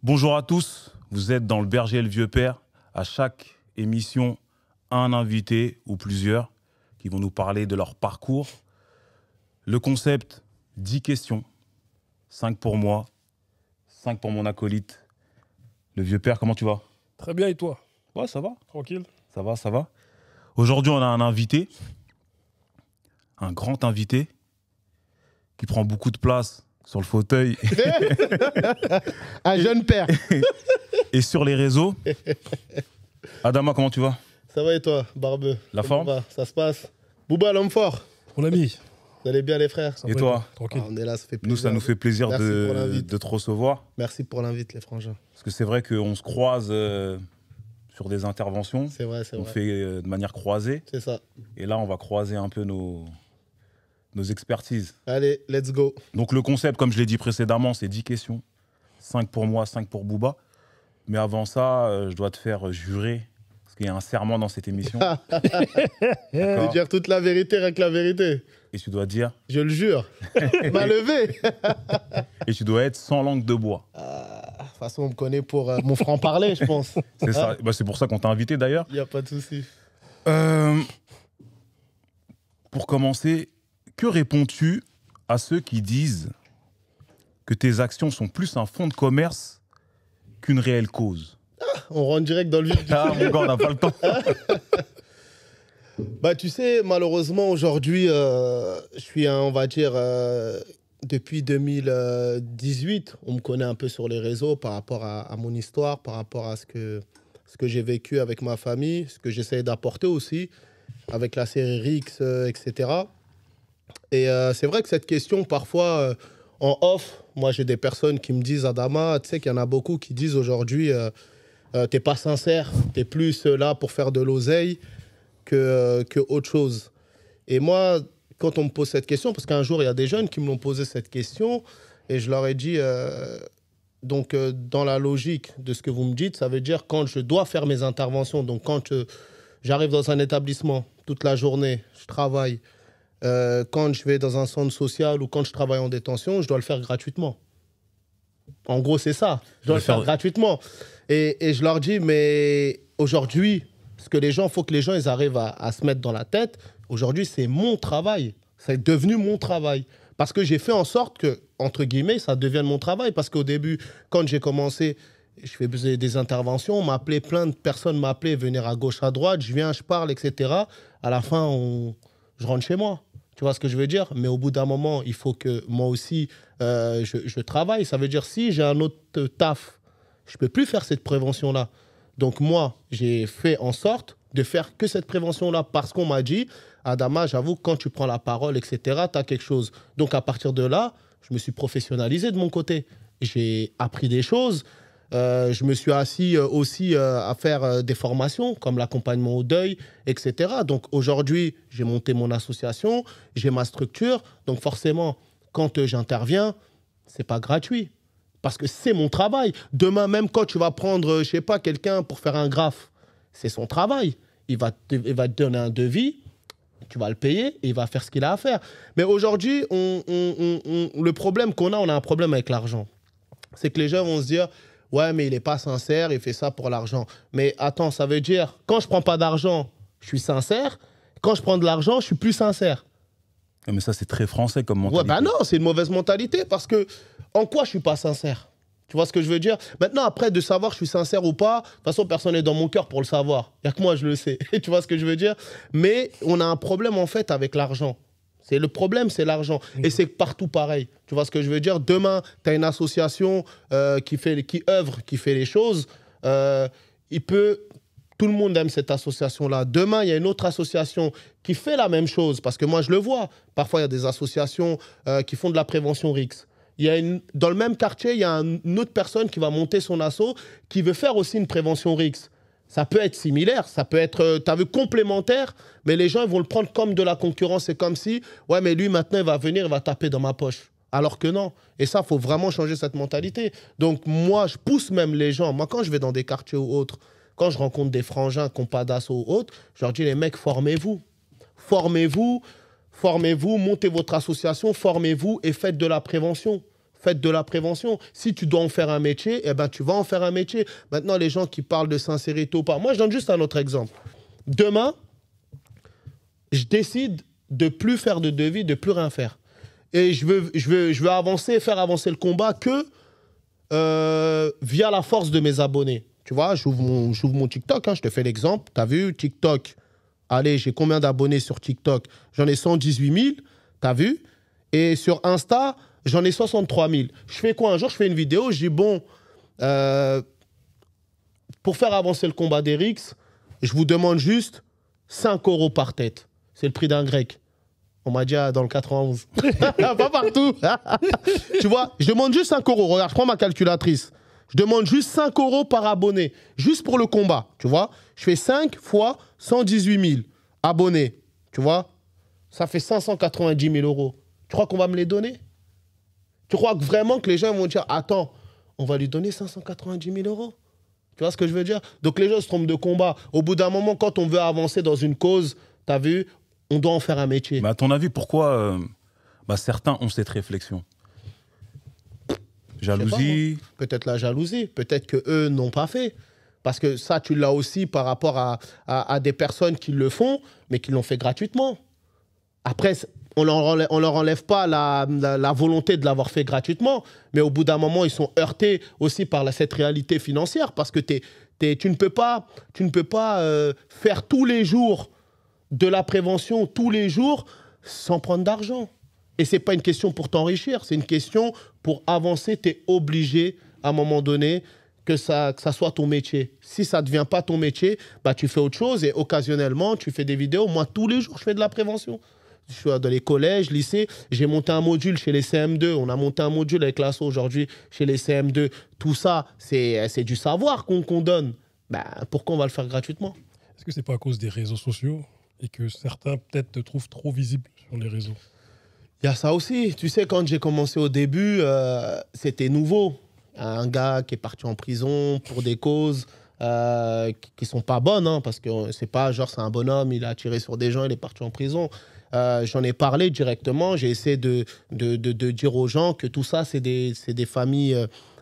Bonjour à tous, vous êtes dans le Berger et le Vieux Père. À chaque émission, un invité ou plusieurs qui vont nous parler de leur parcours. Le concept, 10 questions. 5 pour moi, 5 pour mon acolyte. Le Vieux Père, comment tu vas? Très bien, et toi? Ouais, ça va. Tranquille. Ça va, ça va. Aujourd'hui, on a un invité, un grand invité, qui prend beaucoup de place sur le fauteuil Un jeune père. et sur les réseaux. Adama, comment tu vas? Ça va et toi, Barbeux? La Comment forme? ça se passe? Bouba, l'homme fort. Mon ami. Vous allez bien les frères? Ça Et va, toi? Tranquille. On est là, ça fait plaisir. Nous, ça nous fait plaisir Merci pour l'invite. de te recevoir. Merci pour l'invite, les frangins. Parce que c'est vrai qu'on se croise sur des interventions. C'est vrai, c'est On vrai. fait de manière croisée. C'est ça. Et là, on va croiser un peu nos expertises. Allez, let's go. Donc le concept, comme je l'ai dit précédemment, c'est 10 questions. 5 pour moi, 5 pour Bouba. Mais avant ça, je dois te faire jurer, parce qu'il y a un serment dans cette émission. Je vais dire toute la vérité, rien que la vérité. Et tu dois dire, Je le jure. M'a levé. et tu dois être sans langue de bois. De toute façon, on me connaît pour mon franc-parler, je pense. C'est ça. Bah, c'est pour ça qu'on t'a invité d'ailleurs. Il n'y a pas de souci. Pour commencer, que réponds-tu à ceux qui disent que tes actions sont plus un fonds de commerce qu'une réelle cause? On rentre direct dans le vif du Ah mon gars, on n'a pas le temps. Bah, tu sais, malheureusement, aujourd'hui, je suis, on va dire, depuis 2018, on me connaît un peu sur les réseaux par rapport à mon histoire, par rapport à ce que j'ai vécu avec ma famille, ce que j'essaie d'apporter aussi avec la série Rix, etc. Et c'est vrai que cette question, parfois, en off, moi, j'ai des personnes qui me disent, Adama, tu sais qu'il y en a beaucoup qui disent aujourd'hui, t'es pas sincère, t'es plus là pour faire de l'oseille que autre chose. Et moi, quand on me pose cette question, parce qu'un jour, il y a des jeunes qui me l'ont posé cette question, et je leur ai dit, dans la logique de ce que vous me dites, ça veut dire quand je dois faire mes interventions, donc quand j'arrive dans un établissement toute la journée, je travaille, quand je vais dans un centre social ou quand je travaille en détention, je dois le faire gratuitement. En gros, c'est ça. Je dois le faire gratuitement. Et je leur dis, mais aujourd'hui, parce que il faut que les gens ils arrivent à se mettre dans la tête, aujourd'hui, c'est mon travail. C'est devenu mon travail. Parce que j'ai fait en sorte que, entre guillemets, ça devienne mon travail. Parce qu'au début, quand j'ai commencé, je faisais des interventions, on m'appelait, plein de personnes m'appelaient, venir à gauche, à droite, je viens, je parle, etc. À la fin, je rentre chez moi. Tu vois ce que je veux dire? Mais au bout d'un moment, il faut que moi aussi, je travaille. Ça veut dire, si j'ai un autre taf, je ne peux plus faire cette prévention-là. Donc moi, j'ai fait en sorte de faire que cette prévention-là parce qu'on m'a dit, Adama, j'avoue, quand tu prends la parole, etc., tu as quelque chose. Donc à partir de là, je me suis professionnalisé de mon côté. J'ai appris des choses. Je me suis assis aussi à faire des formations comme l'accompagnement au deuil, etc. Donc aujourd'hui, j'ai monté mon association, j'ai ma structure. Donc forcément, quand j'interviens, ce n'est pas gratuit. Parce que c'est mon travail. Demain, même quand tu vas prendre, je sais pas, quelqu'un pour faire un graphe, c'est son travail. Il va te donner un devis, tu vas le payer et il va faire ce qu'il a à faire. Mais aujourd'hui, le problème qu'on a, on a un problème avec l'argent. C'est que les gens vont se dire, ouais, mais il n'est pas sincère, il fait ça pour l'argent. Mais attends, ça veut dire, quand je ne prends pas d'argent, je suis sincère. Quand je prends de l'argent, je suis plus sincère. Mais ça, c'est très français comme mentalité. Ouais, bah non, c'est une mauvaise mentalité parce que en quoi je suis pas sincère? Tu vois ce que je veux dire? Maintenant, après, de savoir je suis sincère ou pas, de toute façon, personne n'est dans mon cœur pour le savoir. Il n'y a que moi, je le sais. Tu vois ce que je veux dire? Mais on a un problème, en fait, avec l'argent. Le problème, c'est l'argent. Et c'est partout pareil. Tu vois ce que je veux dire? Demain, tu as une association qui œuvre, qui fait les choses. Tout le monde aime cette association-là. Demain, il y a une autre association qui fait la même chose. Parce que moi, je le vois. Parfois, il y a des associations qui font de la prévention RIX. Dans le même quartier, il y a une autre personne qui va monter son asso qui veut faire aussi une prévention RIX. Ça peut être similaire, ça peut être, tu as vu, complémentaire, mais les gens ils vont le prendre comme de la concurrence. C'est comme si, ouais, mais lui, maintenant, il va venir, il va taper dans ma poche. Alors que non. Et ça, il faut vraiment changer cette mentalité. Donc, moi, je pousse même les gens. Moi, quand je vais dans des quartiers ou autres, quand je rencontre des frangins qui n'ont pas d'assaut ou autres, je leur dis, les mecs, formez-vous. Formez-vous, montez votre association, formez-vous et faites de la prévention. Faites de la prévention. Si tu dois en faire un métier, eh ben, tu vas en faire un métier. Maintenant, les gens qui parlent de sincérité ou pas. Moi, je donne juste un autre exemple. Demain, je décide de plus faire de devis, de plus rien faire. Et je veux avancer, faire avancer le combat que via la force de mes abonnés. Tu vois, j'ouvre mon TikTok, hein, je te fais l'exemple. Tu as vu, TikTok. Allez, j'ai combien d'abonnés sur TikTok? J'en ai 118 000, tu as vu? Et sur Insta, j'en ai 63 000. Je fais quoi? Un jour, je fais une vidéo, je dis, bon, pour faire avancer le combat d'Erix, je vous demande juste 5 € par tête. C'est le prix d'un grec. On m'a dit dans le 91. Pas partout. Tu vois, je demande juste 5 €. Regarde, je prends ma calculatrice. Je demande juste 5 € par abonné, juste pour le combat. Tu vois, je fais 5 fois 118 000 abonnés. Tu vois, ça fait 590 000 €. Tu crois qu'on va me les donner? Tu crois que vraiment que les gens vont dire, attends, on va lui donner 590 000 €? Tu vois ce que je veux dire? Donc les gens se trompent de combat. Au bout d'un moment, quand on veut avancer dans une cause, tu as vu, on doit en faire un métier. Mais à ton avis, pourquoi certains ont cette réflexion? Jalousie? Peut-être la jalousie. Peut-être qu'eux n'ont pas fait. Parce que ça, tu l'as aussi par rapport à des personnes qui le font, mais qui l'ont fait gratuitement. Après, on leur enlève pas la volonté de l'avoir fait gratuitement. Mais au bout d'un moment, ils sont heurtés aussi par cette réalité financière. Parce que tu ne peux pas faire tous les jours de la prévention, tous les jours, sans prendre d'argent. Et ce n'est pas une question pour t'enrichir, c'est une question pour avancer. Tu es obligé, à un moment donné, que ça soit ton métier. Si ça ne devient pas ton métier, bah, tu fais autre chose et occasionnellement, tu fais des vidéos. Moi, tous les jours, je fais de la prévention. Je suis dans les collèges, lycées. J'ai monté un module chez les CM2. On a monté un module avec l'ASSO aujourd'hui chez les CM2. Tout ça, c'est du savoir qu'on donne. Bah, pourquoi on va le faire gratuitement? Est-ce que ce n'est pas à cause des réseaux sociaux et que certains peut-être te trouvent trop visible sur les réseaux? Il y a ça aussi. Tu sais, quand j'ai commencé au début, c'était nouveau. Un gars qui est parti en prison pour des causes qui ne sont pas bonnes, hein, parce que c'est pas genre c'est un bonhomme, il a tiré sur des gens, il est parti en prison. J'en ai parlé directement. J'ai essayé de dire aux gens que tout ça, c'est des familles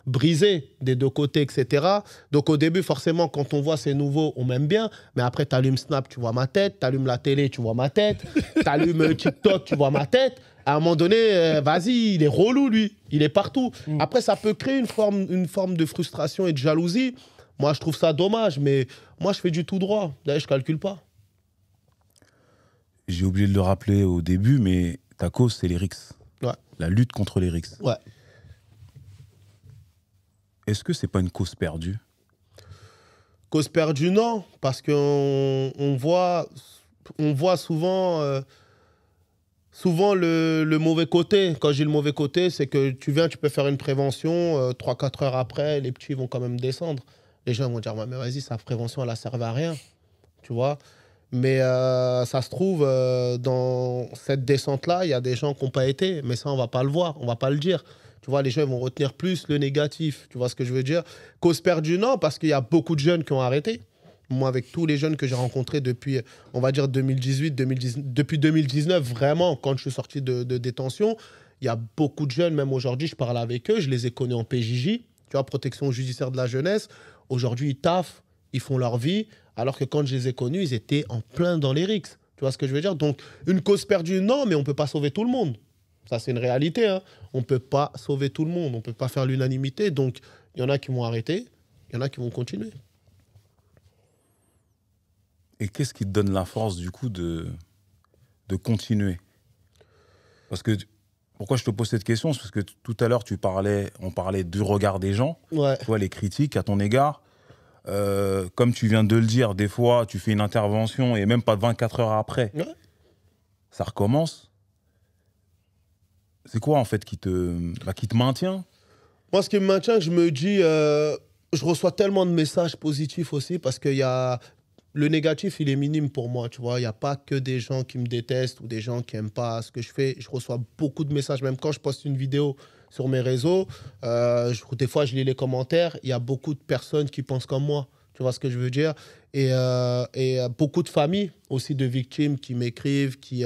brisées des deux côtés, etc. Donc au début, forcément, quand on voit c'est nouveau, on m'aime bien. Mais après, tu allumes Snap, tu vois ma tête. Tu allumes la télé, tu vois ma tête. Tu allumes TikTok, tu vois ma tête. À un moment donné, vas-y, il est relou, lui. Il est partout. Après, ça peut créer une forme de frustration et de jalousie. Moi, je trouve ça dommage. Mais moi, je fais du tout droit. D'ailleurs, je ne calcule pas. J'ai oublié de le rappeler au début, mais ta cause, c'est les RICS. Ouais. La lutte contre les RICS. Ouais. Est-ce que c'est pas une cause perdue? Cause perdue, non. Parce qu'on voit souvent, souvent le mauvais côté. Quand je dis le mauvais côté, c'est que tu viens, tu peux faire une prévention, 3-4 heures après, les petits vont quand même descendre. Les gens vont dire, mais vas-y, sa prévention, elle ne servait à rien. Tu vois? Mais ça se trouve, dans cette descente-là, il y a des gens qui n'ont pas été. Mais ça, on ne va pas le voir, on ne va pas le dire. Tu vois, les gens vont retenir plus le négatif. Tu vois ce que je veux dire? Cause perdue, non, parce qu'il y a beaucoup de jeunes qui ont arrêté. Moi, avec tous les jeunes que j'ai rencontrés depuis, on va dire, depuis 2019, vraiment, quand je suis sorti de détention, il y a beaucoup de jeunes, même aujourd'hui, je parle avec eux, je les ai connus en PJJ, tu vois, protection judiciaire de la jeunesse. Aujourd'hui, ils taffent, ils font leur vie, alors que quand je les ai connus, ils étaient en plein dans les RICS. Tu vois ce que je veux dire? Donc, une cause perdue, non, mais on ne peut pas sauver tout le monde. Ça, c'est une réalité. Hein. On ne peut pas sauver tout le monde. On ne peut pas faire l'unanimité. Donc, il y en a qui vont arrêter. Il y en a qui vont continuer. Et qu'est-ce qui te donne la force, du coup, de continuer? Parce que, pourquoi je te pose cette question? C'est parce que tout à l'heure, on parlait du regard des gens, Ouais. tu vois, les critiques à ton égard. Comme tu viens de le dire, des fois, tu fais une intervention et même pas 24 heures après, ça recommence. C'est quoi, en fait, qui te maintient? Moi, ce qui me maintient, je me dis, je reçois tellement de messages positifs aussi parce qu'il y a... Le négatif, il est minime pour moi, tu vois. Il n'y a pas que des gens qui me détestent ou des gens qui n'aiment pas ce que je fais. Je reçois beaucoup de messages, même quand je poste une vidéo sur mes réseaux. Des fois, je lis les commentaires. Il y a beaucoup de personnes qui pensent comme moi. Tu vois ce que je veux dire? Et beaucoup de familles aussi de victimes qui m'écrivent, qui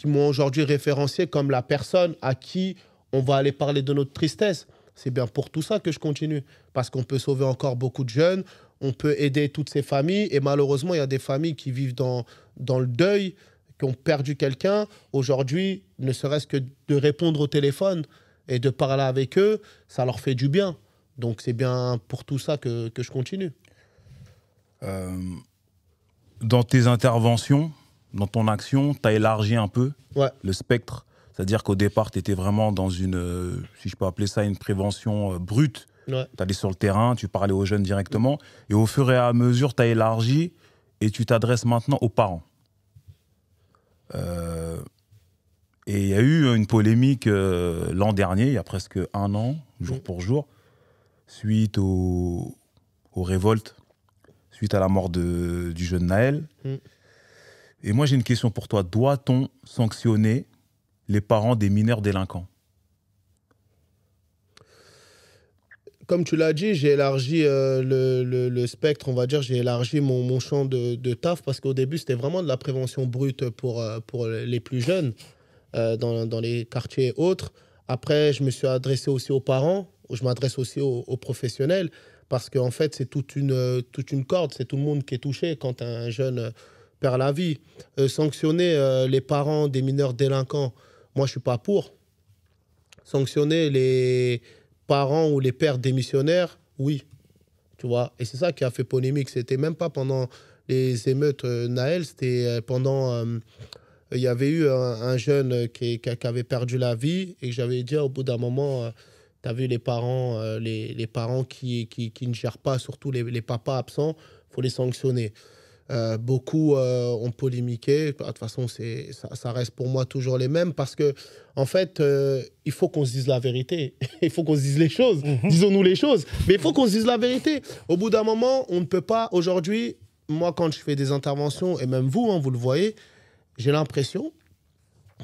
m'ont aujourd'hui référencié comme la personne à qui on va aller parler de notre tristesse. C'est bien pour tout ça que je continue. Parce qu'on peut sauver encore beaucoup de jeunes, on peut aider toutes ces familles. Et malheureusement, il y a des familles qui vivent dans le deuil, qui ont perdu quelqu'un. Aujourd'hui, ne serait-ce que de répondre au téléphone et de parler avec eux, ça leur fait du bien. Donc c'est bien pour tout ça que je continue. Dans tes interventions, dans ton action, tu as élargi un peu le spectre. C'est-à-dire qu'au départ, tu étais vraiment dans une, si je peux appeler ça, une prévention brute. Tu allais sur le terrain, tu parlais aux jeunes directement. Et au fur et à mesure, tu as élargi et tu t'adresses maintenant aux parents. Et il y a eu une polémique l'an dernier, il y a presque 1 an, jour pour jour, suite aux révoltes, suite à la mort du jeune Naël. Et moi, j'ai une question pour toi. Doit-on sanctionner les parents des mineurs délinquants? Comme tu l'as dit, j'ai élargi le spectre, on va dire, j'ai élargi mon champ de taf parce qu'au début, c'était vraiment de la prévention brute pour les plus jeunes dans les quartiers et autres. Après, je me suis adressé aussi aux parents, je m'adresse aussi aux professionnels parce qu'en fait, c'est toute une corde, c'est tout le monde qui est touché quand un jeune perd la vie. Sanctionner les parents des mineurs délinquants, moi, je ne suis pas pour. Sanctionner les parents ou les pères démissionnaires, oui. Tu vois, et c'est ça qui a fait polémique. C'était même pas pendant les émeutes Naël, c'était pendant... Il y avait eu un jeune qui avait perdu la vie et j'avais dit au bout d'un moment, tu as vu les parents, les parents qui ne gèrent pas, surtout les papas absents, il faut les sanctionner. Beaucoup ont polémiqué. De toute façon, ça reste pour moi toujours les mêmes parce que, en fait, il faut qu'on se dise la vérité. Il faut qu'on se dise les choses. Disons-nous les choses. Mais il faut qu'on se dise la vérité. Au bout d'un moment, on ne peut pas. Aujourd'hui, moi, quand je fais des interventions, et même vous, hein, vous le voyez, j'ai l'impression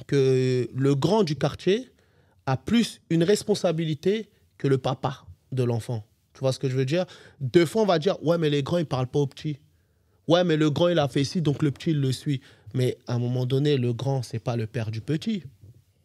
que le grand du quartier a plus une responsabilité que le papa de l'enfant. Tu vois ce que je veux dire? Deux fois, on va dire, ouais, mais les grands, ils ne parlent pas aux petits. Ouais, mais le grand, il a fait ci, donc le petit, il le suit. Mais à un moment donné, le grand, c'est pas le père du petit.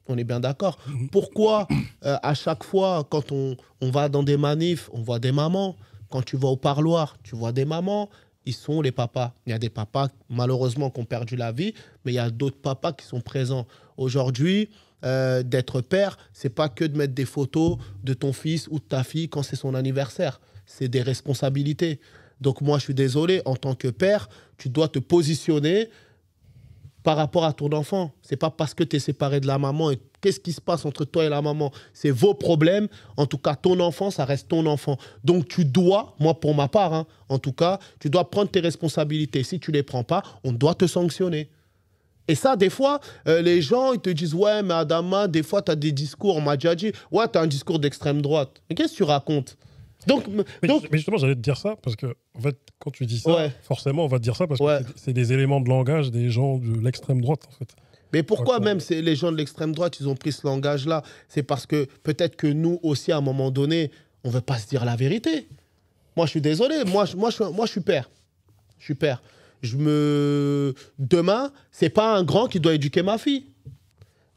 On est bien d'accord. Pourquoi, à chaque fois, quand on va dans des manifs, on voit des mamans. Quand tu vas au parloir, tu vois des mamans. Ils sont les papas. Il y a des papas, malheureusement, qui ont perdu la vie, mais il y a d'autres papas qui sont présents. Aujourd'hui, d'être père, c'est pas que de mettre des photos de ton fils ou de ta fille quand c'est son anniversaire. C'est des responsabilités. Donc moi, je suis désolé, en tant que père, tu dois te positionner par rapport à ton enfant. C'est pas parce que tu es séparé de la maman et qu'est-ce qui se passe entre toi et la maman. C'est vos problèmes. En tout cas, ton enfant, ça reste ton enfant. Donc tu dois, moi pour ma part, hein, en tout cas, tu dois prendre tes responsabilités. Si tu ne les prends pas, on doit te sanctionner. Et ça, des fois, les gens, ils te disent « Ouais, mais Adama, des fois, tu as des discours. » On m'a déjà dit « Ouais, tu as un discours d'extrême droite. » Mais qu'est-ce que tu racontes? Mais justement, j'allais te dire ça, parce que en fait, quand tu dis ça, forcément, on va te dire ça, parce que c'est des éléments de langage des gens de l'extrême droite, en fait. Mais pourquoi même les gens de l'extrême droite, ils ont pris ce langage-là? C'est parce que peut-être que nous aussi, à un moment donné, on ne veut pas se dire la vérité. Moi, je suis désolé. Moi, je suis père. Je suis père. Demain, ce n'est pas un grand qui doit éduquer ma fille.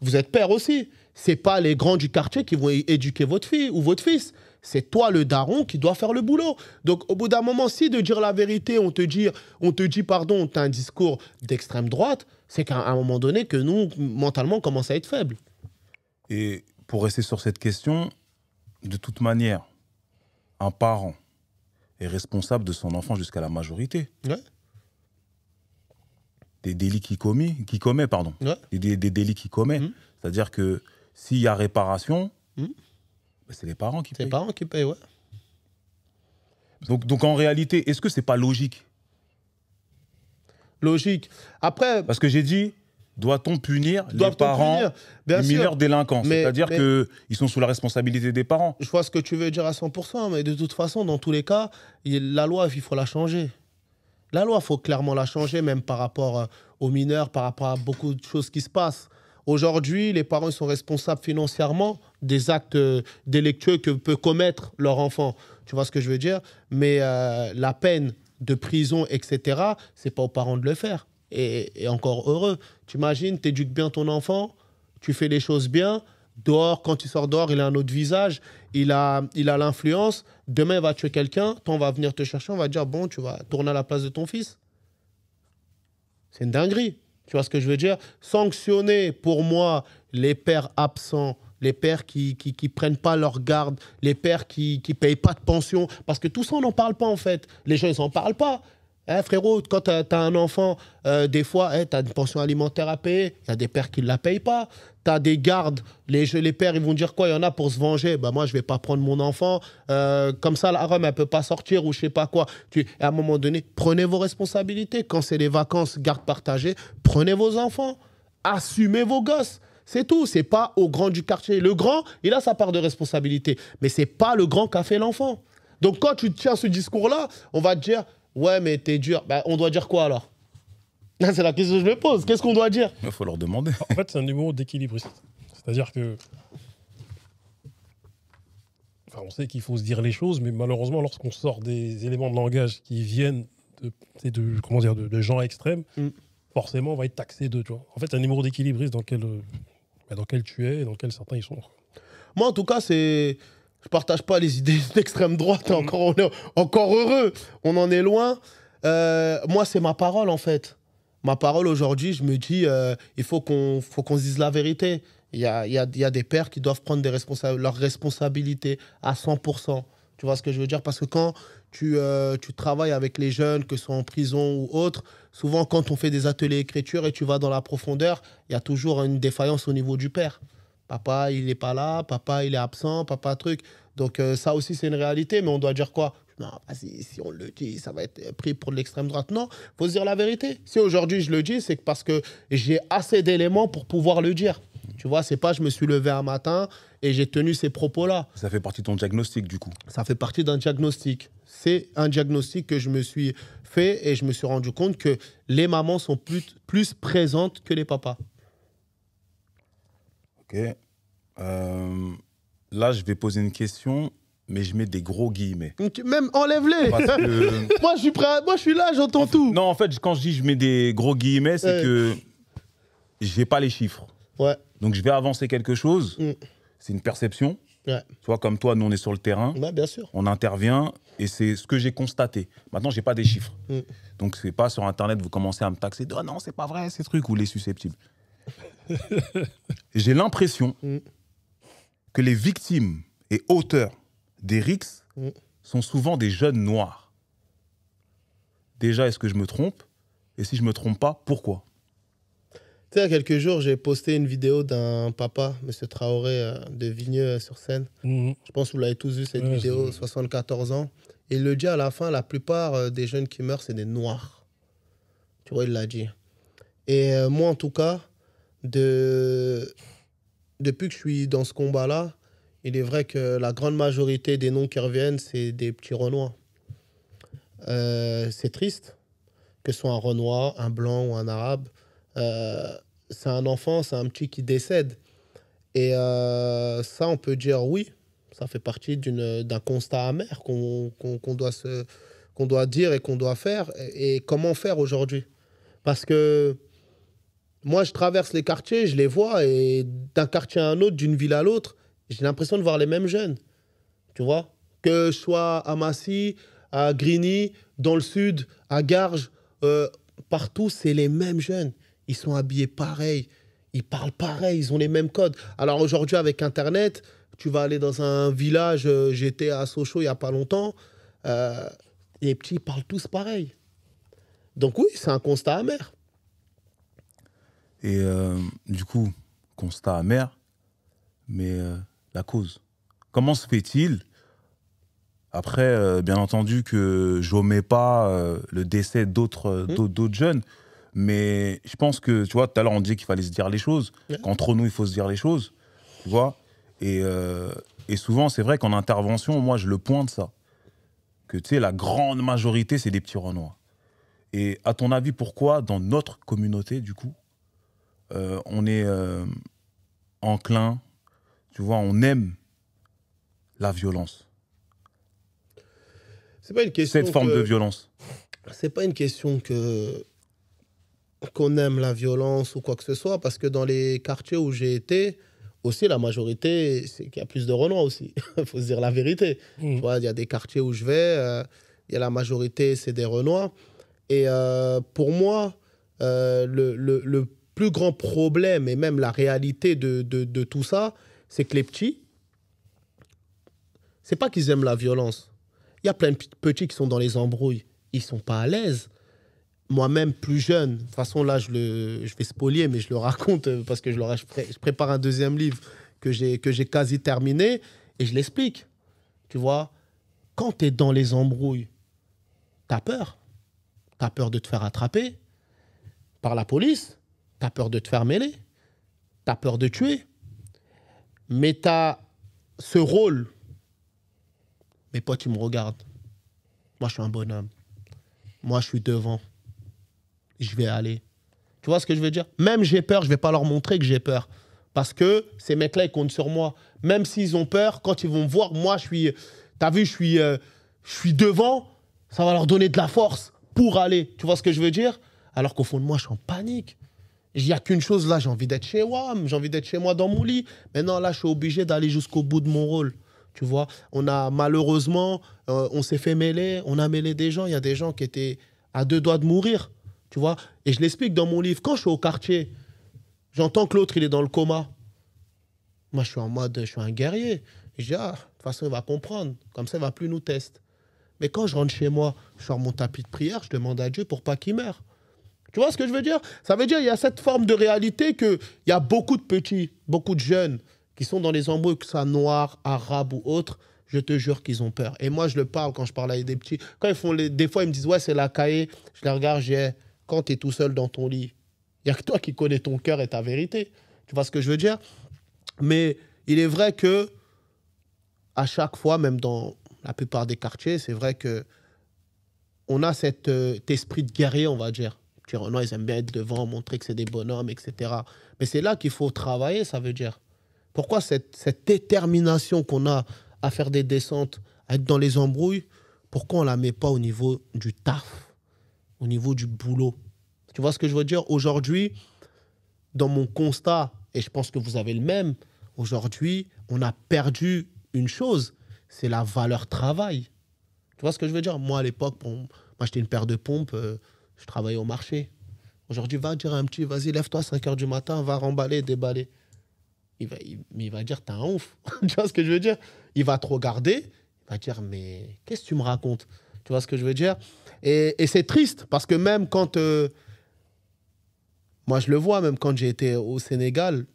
Vous êtes père aussi. Ce n'est pas les grands du quartier qui vont éduquer votre fille ou votre fils. C'est toi, le daron, qui doit faire le boulot. Donc, au bout d'un moment, si de dire la vérité, on te dit pardon, tu as un discours d'extrême droite, c'est qu'à un moment donné, que nous, mentalement, on commence à être faibles. Et pour rester sur cette question, de toute manière, un parent est responsable de son enfant jusqu'à la majorité. Ouais. Des délits qu'il commet. Ouais. Des délits qu'il commet. C'est-à-dire que s'il y a réparation, c'est les parents qui payent. C'est les parents qui payent, ouais. Donc en réalité, est-ce que c'est pas logique? Logique. Après... Parce que j'ai dit, doit-on punir les parents des mineurs délinquants? C'est-à-dire qu'ils sont sous la responsabilité des parents. Je vois ce que tu veux dire à 100%, mais de toute façon, dans tous les cas, la loi, il faut la changer. La loi, il faut clairement la changer, même par rapport aux mineurs, par rapport à beaucoup de choses qui se passent. Aujourd'hui, les parents sont responsables financièrement des actes délictueux que peut commettre leur enfant. Tu vois ce que je veux dire? Mais la peine de prison, etc., c'est pas aux parents de le faire. Et encore heureux. Tu imagines, tu éduques bien ton enfant, tu fais les choses bien. Dehors, quand il sort dehors, il a un autre visage, il a l'influence. Demain, il va tuer quelqu'un, toi, on va venir te chercher, on va te dire, bon, tu vas tourner à la place de ton fils. C'est une dinguerie. Tu vois ce que je veux dire? Sanctionner, pour moi, les pères absents, les pères qui prennent pas leur garde, les pères qui payent pas de pension, parce que tout ça, on n'en parle pas, en fait. Les gens, ils n'en parlent pas. Frérot, quand tu as un enfant, des fois, tu as une pension alimentaire à payer. Il y a des pères qui ne la payent pas. Tu as des gardes. Les pères, ils vont dire quoi? Il y en a pour se venger. Moi, je ne vais pas prendre mon enfant. Comme ça, la Rome, elle ne peut pas sortir ou je ne sais pas quoi. À un moment donné, prenez vos responsabilités. Quand c'est les vacances, garde partagée, prenez vos enfants. Assumez vos gosses. C'est tout. Ce n'est pas au grand du quartier. Le grand, il a sa part de responsabilité. Mais ce n'est pas le grand qu'a fait l'enfant. Donc, quand tu tiens ce discours-là, on va te dire... Ouais, mais t'es dur. On doit dire quoi alors? C'est la question que je me pose. Qu'est-ce qu'on doit dire? Il faut leur demander. En fait, c'est un numéro d'équilibriste. C'est-à-dire que. Enfin, on sait qu'il faut se dire les choses, mais malheureusement, lorsqu'on sort des éléments de langage qui viennent de gens extrêmes, forcément, on va être taxé d'eux. En fait, c'est un numéro d'équilibriste dans lequel tu es et dans lequel certains y sont. Moi, en tout cas, je partage pas les idées d'extrême droite. On est encore heureux. On en est loin. Moi, c'est ma parole, en fait. Ma parole, aujourd'hui, je me dis, il faut qu'on se dise la vérité. Il y a des pères qui doivent prendre leurs responsabilités à 100%. Tu vois ce que je veux dire? Parce que quand tu travailles avec les jeunes, que ce soit en prison ou autre, souvent, quand on fait des ateliers écriture et tu vas dans la profondeur, il y a toujours une défaillance au niveau du père. Papa, il n'est pas là. Papa, il est absent. Papa, truc. Donc, ça aussi, c'est une réalité. Mais on doit dire quoi? Non, vas-y, si on le dit, ça va être pris pour de l'extrême droite. Non, il faut se dire la vérité. Si aujourd'hui, je le dis, c'est parce que j'ai assez d'éléments pour pouvoir le dire. Tu vois, c'est pas je me suis levé un matin et j'ai tenu ces propos-là. Ça fait partie de ton diagnostic, du coup? Ça fait partie d'un diagnostic. C'est un diagnostic que je me suis fait et je me suis rendu compte que les mamans sont plus présentes que les papas. Ok. Là, je vais poser une question, mais je mets des gros guillemets. Même enlève-les. Que... moi, je suis prêt. Moi, je suis là, j'entends tout. Non, en fait, quand je dis je mets des gros guillemets, c'est que j'ai pas les chiffres. Ouais. Donc, je vais avancer quelque chose. C'est une perception. Ouais. Tu vois, comme toi, nous, on est sur le terrain. Ouais, bien sûr. On intervient et c'est ce que j'ai constaté. Maintenant, j'ai pas des chiffres. Donc, c'est pas sur Internet, vous commencez à me taxer. Oh non, c'est pas vrai, ces trucs, ou les susceptibles. J'ai l'impression que les victimes et auteurs des rixes sont souvent des jeunes noirs. Déjà, est-ce que je me trompe? Et si je me trompe pas, pourquoi? Tu sais, il y a quelques jours, j'ai posté une vidéo d'un papa, M. Traoré, de Vigneux-sur-Seine. Je pense que vous l'avez tous vu, cette vidéo, 74 ans. Et il le dit à la fin, la plupart des jeunes qui meurent, c'est des noirs. Tu vois, il l'a dit. Et moi, en tout cas, depuis que je suis dans ce combat-là, il est vrai que la grande majorité des noms qui reviennent, c'est des petits Renois. C'est triste que ce soit un Renoir, un blanc ou un arabe. C'est un enfant, c'est un petit qui décède. Et ça, on peut dire oui, ça fait partie d'un constat amer qu'on doit dire et qu'on doit faire. Et comment faire aujourd'hui? Parce que moi, je traverse les quartiers, je les vois, et d'un quartier à un autre, d'une ville à l'autre, j'ai l'impression de voir les mêmes jeunes. Tu vois? Que je sois à Massy, à Grigny, dans le sud, à Garges, partout, c'est les mêmes jeunes. Ils sont habillés pareil, ils parlent pareil, ils ont les mêmes codes. Alors aujourd'hui, avec Internet, tu vas aller dans un village, j'étais à Sochaux il n'y a pas longtemps, les petits parlent tous pareil. Donc oui, c'est un constat amer. Et du coup, constat amer, mais la cause. Comment se fait-il, après, bien entendu que j'omets pas le décès d'autres jeunes, mais je pense que, tu vois, tout à l'heure on disait qu'il fallait se dire les choses, qu'entre nous il faut se dire les choses, tu vois, et souvent c'est vrai qu'en intervention, moi je le pointe ça, que tu sais, la grande majorité c'est des petits Renois. Et à ton avis, pourquoi dans notre communauté, du coup, on est enclin, tu vois, on aime la violence? C'est pas une question cette forme de violence. C'est pas une question qu'on aime la violence ou quoi que ce soit, parce que dans les quartiers où j'ai été, aussi, la majorité, c'est qu'il y a plus de Renois aussi. Il faut se dire la vérité. Tu vois, il y a des quartiers où je vais, il y a la majorité, c'est des Renois. Et pour moi, le plus grand problème, et même la réalité de tout ça, c'est que les petits, c'est pas qu'ils aiment la violence. Il y a plein de petits qui sont dans les embrouilles. Ils sont pas à l'aise. Moi-même, plus jeune, de toute façon, là, je vais spolier, mais je le raconte parce que je prépare un deuxième livre que j'ai quasi terminé et je l'explique. Tu vois, quand tu es dans les embrouilles, tu as peur. Tu as peur de te faire attraper par la police. Tu as peur de te faire mêler. Tu as peur de tuer. Mais tu as ce rôle. Mes potes, ils me regardent. Moi, je suis un bonhomme. Moi, je suis devant. Je vais aller. Tu vois ce que je veux dire? Même j'ai peur, je ne vais pas leur montrer que j'ai peur. Parce que ces mecs-là, ils comptent sur moi. Même s'ils ont peur, quand ils vont me voir, moi, je suis... T'as vu, je suis devant. Ça va leur donner de la force pour aller. Tu vois ce que je veux dire? Alors qu'au fond de moi, je suis en panique. Il n'y a qu'une chose là, j'ai envie d'être chez moi. J'ai envie d'être chez moi dans mon lit. Maintenant, là, je suis obligé d'aller jusqu'au bout de mon rôle. Tu vois, on a malheureusement, on s'est fait mêler. On a mêlé des gens. Il y a des gens qui étaient à 2 doigts de mourir. Tu vois, et je l'explique dans mon livre. Quand je suis au quartier, j'entends que l'autre, il est dans le coma. Moi, je suis en mode, je suis un guerrier. Je dis, de toute façon, il va comprendre. Comme ça, il ne va plus nous tester. Mais quand je rentre chez moi, je sors mon tapis de prière, je demande à Dieu pour pas qu'il meure. Tu vois ce que je veux dire? Ça veut dire qu'il y a cette forme de réalité qu'il y a beaucoup de petits, beaucoup de jeunes qui sont dans les embrouilles, que ce soit noirs, arabes ou autres. Je te jure qu'ils ont peur. Et moi, je le parle quand je parle avec des petits. Quand ils font des fois, ils me disent, ouais, c'est la cahier. Je les regarde, je dis, quand tu es tout seul dans ton lit, il n'y a que toi qui connais ton cœur et ta vérité. Tu vois ce que je veux dire? Mais il est vrai que à chaque fois, même dans la plupart des quartiers, c'est vrai que on a cet esprit de guerrier, on va dire. Les Renois, ils aiment bien être devant, montrer que c'est des bonhommes, etc. Mais c'est là qu'il faut travailler, ça veut dire. Pourquoi cette détermination qu'on a à faire des descentes, à être dans les embrouilles, pourquoi on ne la met pas au niveau du taf, au niveau du boulot? Tu vois ce que je veux dire? Aujourd'hui, dans mon constat, et je pense que vous avez le même, aujourd'hui, on a perdu une chose, c'est la valeur travail. Tu vois ce que je veux dire? Moi, à l'époque, pour m'acheter une paire de pompes, je travaillais au marché. Aujourd'hui, va dire à un petit, vas-y, lève-toi à 5 h du matin, va remballer, déballer. Il va dire, t'es un ouf. Tu vois ce que je veux dire? Il va te regarder, il va dire, mais qu'est-ce que tu me racontes? Tu vois ce que je veux dire? Et c'est triste, parce que même quand... moi, je le vois, même quand j'ai été au Sénégal,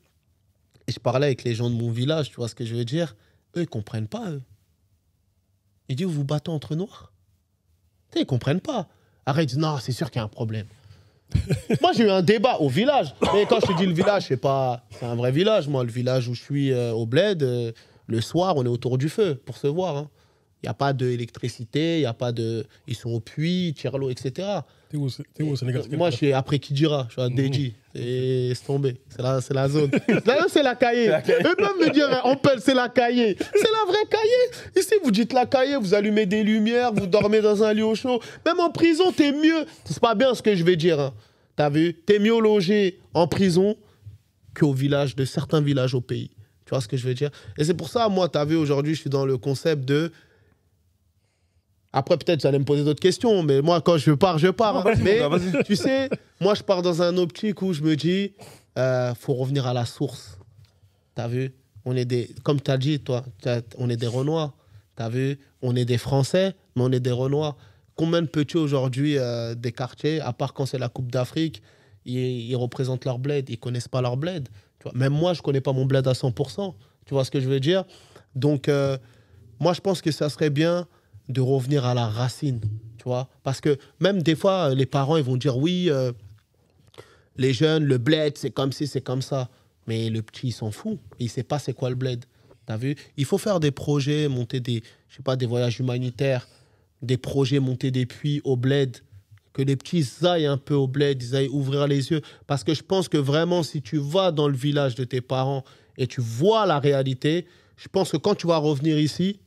et je parlais avec les gens de mon village, tu vois ce que je veux dire? Eux, ils ne comprennent pas, eux. Ils disent, vous vous battez entre noirs? Ils ne comprennent pas. Arrête, ils disent, non, c'est sûr qu'il y a un problème. Moi, j'ai eu un débat au village. Mais quand je te dis le village, c'est un vrai village. Moi, le village où je suis au bled, le soir, on est autour du feu pour se voir. Hein. Il n'y a pas d'électricité, il y a pas de... Ils sont au puits, ils tirent l'eau, etc. T'es où au Sénégal? Moi, je suis après Kidira, je suis à Deji. Et c'est tombé. C'est la zone. Là, c'est la cahier. Eux peuvent me dire, on peut, c'est la cahier. C'est la vraie cahier. Ici, vous dites la cahier, vous allumez des lumières, vous dormez dans un lieu chaud. Même en prison, t'es mieux. C'est pas bien ce que je vais dire. Hein. T'as vu? T'es mieux logé en prison qu'au village, de certains villages au pays. Tu vois ce que je veux dire? Et c'est pour ça, moi, t'as vu, aujourd'hui, je suis dans le concept de... Après, peut-être, vous allez me poser d'autres questions, mais moi, quand je pars, je pars. Hein. Mais tu sais, moi, je pars dans un optique où je me dis, faut revenir à la source. T'as vu? On est des, comme tu as dit, toi, on est des Renois. T'as vu? On est des Français, mais on est des Renois. Combien de petits aujourd'hui des quartiers, à part quand c'est la Coupe d'Afrique, ils représentent leur bled, ils ne connaissent pas leur bled. Tu vois? Même moi, je ne connais pas mon bled à 100%. Tu vois ce que je veux dire? Donc, moi, je pense que ça serait bien de revenir à la racine, tu vois, parce que même des fois, les parents, ils vont dire, oui, les jeunes, le bled, c'est comme ci, c'est comme ça, mais le petit, il s'en fout, il ne sait pas c'est quoi le bled, t'as vu? Il faut faire des projets, monter des, je sais pas, des voyages humanitaires, des projets, monter des puits au bled, que les petits aillent un peu au bled, ils aillent ouvrir les yeux, parce que je pense que vraiment, si tu vas dans le village de tes parents et tu vois la réalité, je pense que quand tu vas revenir ici,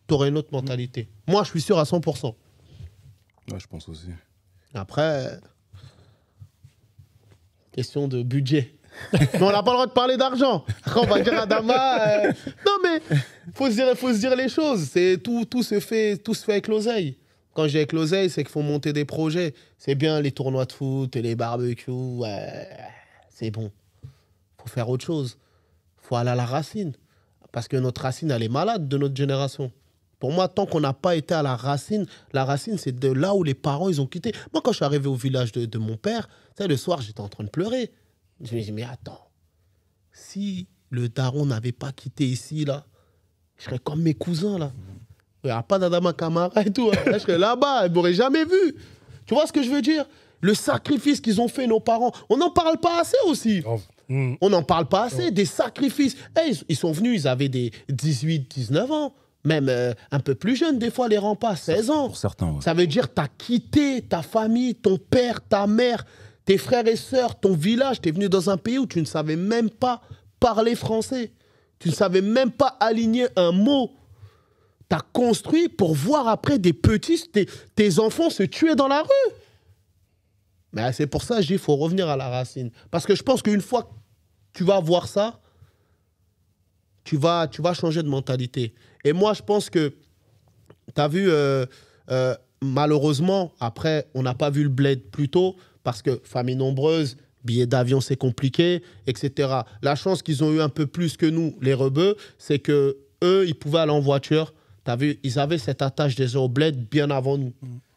tu auras une autre mentalité. Moi, je suis sûr à 100%. Ouais, je pense aussi. Après, question de budget. Mais on n'a pas le droit de parler d'argent. Après, on va dire à Adama... Non, mais faut se dire les choses. Tout se fait avec l'oseille. Quand je dis avec l'oseille, c'est qu'il faut monter des projets. C'est bien les tournois de foot et les barbecues. C'est bon. Faut faire autre chose. Faut aller à la racine. Parce que notre racine, elle est malade de notre génération. Pour moi, tant qu'on n'a pas été à la racine, c'est de là où les parents, ils ont quitté. Moi, quand je suis arrivé au village de mon père, tu sais, le soir, j'étais en train de pleurer. Je me dis, mais attends, si le daron n'avait pas quitté ici, là, je serais comme mes cousins, là. Il n'y a pas d'Adama Camara et tout. Là, je serais là-bas, ils ne m'auraient jamais vu. Tu vois ce que je veux dire? Le sacrifice qu'ils ont fait, nos parents, on n'en parle pas assez aussi. On n'en parle pas assez, des sacrifices. Hey, ils sont venus, ils avaient des 18, 19 ans. Même un peu plus jeune, des fois, les remparts, 16 ans. Pour certains, ouais. Ça veut dire que tu as quitté ta famille, ton père, ta mère, tes frères et sœurs, ton village. Tu es venu dans un pays où tu ne savais même pas parler français. Tu ne savais même pas aligner un mot. Tu as construit pour voir après des petits, tes enfants se tuer dans la rue. Mais c'est pour ça que je dis qu'il faut revenir à la racine. Parce que je pense qu'une fois que tu vas voir ça, tu vas changer de mentalité. Et moi, je pense que, tu as vu, malheureusement, après, on n'a pas vu le bled plus tôt, parce que famille nombreuse, billets d'avion, c'est compliqué, etc. La chance qu'ils ont eu un peu plus que nous, les rebeux, c'est que eux, ils pouvaient aller en voiture. Tu as vu, ils avaient cette attache déjà au bled bien avant nous.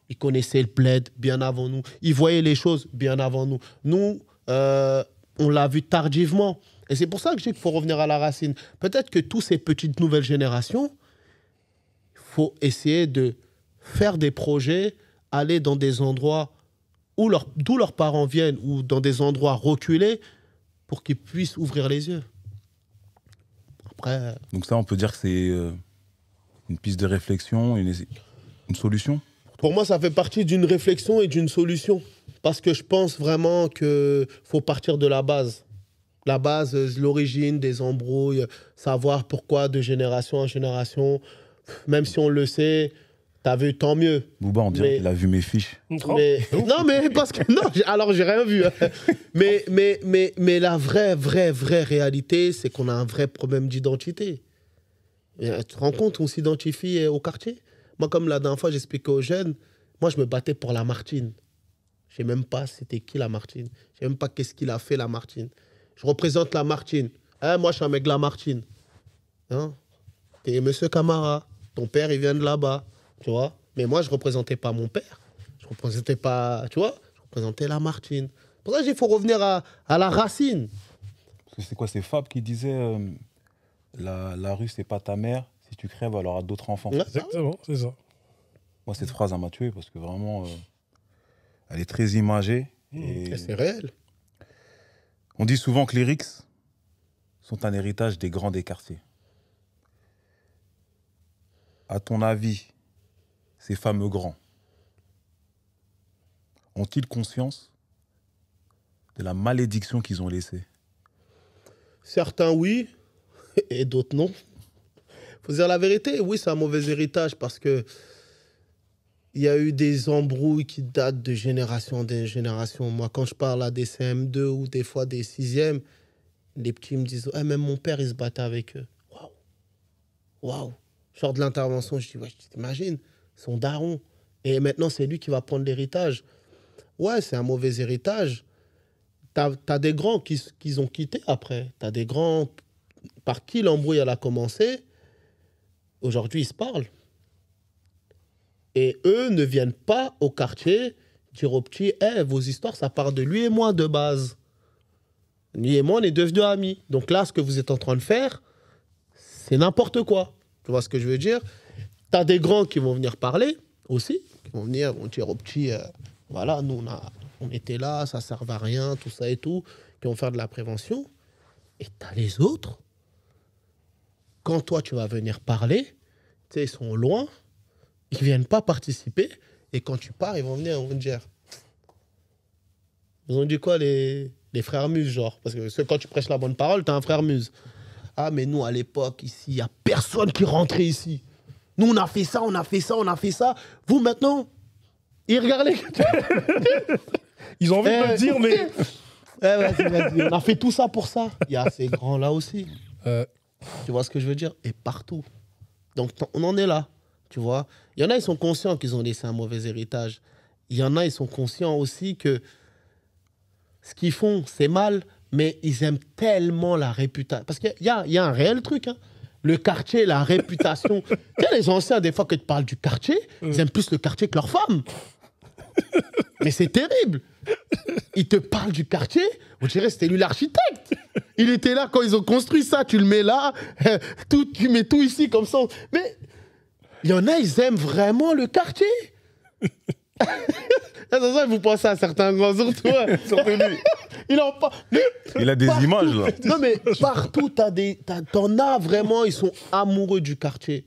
Ils connaissaient le bled bien avant nous. Ils voyaient les choses bien avant nous. Nous, on l'a vu tardivement. Et c'est pour ça que je dis qu'il faut revenir à la racine. Peut-être que toutes ces petites nouvelles générations, il faut essayer de faire des projets, aller dans des endroits d'où leurs parents viennent ou dans des endroits reculés pour qu'ils puissent ouvrir les yeux. Après... Donc ça, on peut dire que c'est une piste de réflexion, une solution? Pour moi, ça fait partie d'une réflexion et d'une solution. Parce que je pense vraiment qu'il faut partir de la base. La base, l'origine des embrouilles, savoir pourquoi de génération en génération, même si on le sait, t'as vu, tant mieux. Bouba, on dirait qu'il a vu mes fiches. Non, mais parce que... Non, alors j'ai rien vu. Hein. mais la vraie réalité, c'est qu'on a un vrai problème d'identité. Tu te rends compte, on s'identifie au quartier. Moi, comme la dernière fois, j'expliquais aux jeunes, moi, je me battais pour Lamartine. Je ne sais même pas c'était qui Lamartine. Je ne sais même pas qu'est-ce qu'il a fait, Lamartine. Je représente Lamartine. Hein, moi, je suis un mec de Lamartine. Hein? T'es monsieur Camara. Ton père, il vient de là-bas. Tu vois? Mais moi, je ne représentais pas mon père. Je ne représentais pas... Tu vois? Je représentais Lamartine. Pour ça, il faut revenir à la racine. Parce que c'est quoi? C'est Fab qui disait la rue, c'est pas ta mère. Si tu crèves, elle aura d'autres enfants. Ouais, exactement, c'est ça. Moi, cette phrase, elle m'a tué parce que vraiment, elle est très imagée. Et c'est réel. On dit souvent que les RICS sont un héritage des grands des quartiers. À ton avis, ces fameux grands ont-ils conscience de la malédiction qu'ils ont laissée? Certains, oui, et d'autres, non. Il faut dire la vérité, oui, c'est un mauvais héritage parce que il y a eu des embrouilles qui datent de génération en génération. Moi, quand je parle à des CM2 ou des fois des 6e, les petits me disent même mon père, il se battait avec eux. Waouh! Waouh! Je sors de l'intervention, je dis ouais, t'imagines, son daron. Et maintenant, c'est lui qui va prendre l'héritage. Ouais, c'est un mauvais héritage. T'as des grands qui ont quitté après. T'as des grands par qui l'embrouille elle a commencé. Aujourd'hui, ils se parlent. Et eux ne viennent pas au quartier dire aux petits, vos histoires, ça part de lui et moi de base. Lui et moi, on est devenus amis. Donc là, ce que vous êtes en train de faire, c'est n'importe quoi. Tu vois ce que je veux dire? Tu as des grands qui vont venir parler aussi, qui vont venir, vont dire aux petits, voilà, nous, on était là, ça ne servait à rien, tout ça et tout, qui vont faire de la prévention. Et tu as les autres. Quand toi, tu vas venir parler, tu sais, ils sont loin, ils ne viennent pas participer. Et quand tu pars, ils vont venir, ils vont dire... Ils ont dit quoi, les frères Muses, genre? Parce que quand tu prêches la bonne parole, tu as un frère Muse. Ah, mais nous, à l'époque, ici, il n'y a personne qui rentrait ici. Nous, on a fait ça, on a fait ça, on a fait ça. Vous, maintenant, ils regardent les... Ils ont envie de me le dire, mais... Vas-y. On a fait tout ça pour ça. Il y a ces grands-là aussi. Tu vois ce que je veux dire? Et partout. Donc, on en est là. Tu vois? Il y en a, ils sont conscients qu'ils ont laissé un mauvais héritage. Il y en a, ils sont conscients aussi que ce qu'ils font, c'est mal, mais ils aiment tellement la réputation. Parce qu'il y a un réel truc, hein. Le quartier, la réputation. Tu sais, les anciens, des fois, que tu parles du quartier, ils aiment plus le quartier que leur femme. Mais c'est terrible. Ils te parlent du quartier, on dirait que c'était lui l'architecte. Il était là quand ils ont construit ça, tu le mets là, tu mets tout ici comme ça. Mais il y en a, ils aiment vraiment le quartier. C'est ça, vous pensez à certains grands, surtout lui. Il a des images, là. Non, mais partout, t'en as vraiment, ils sont amoureux du quartier.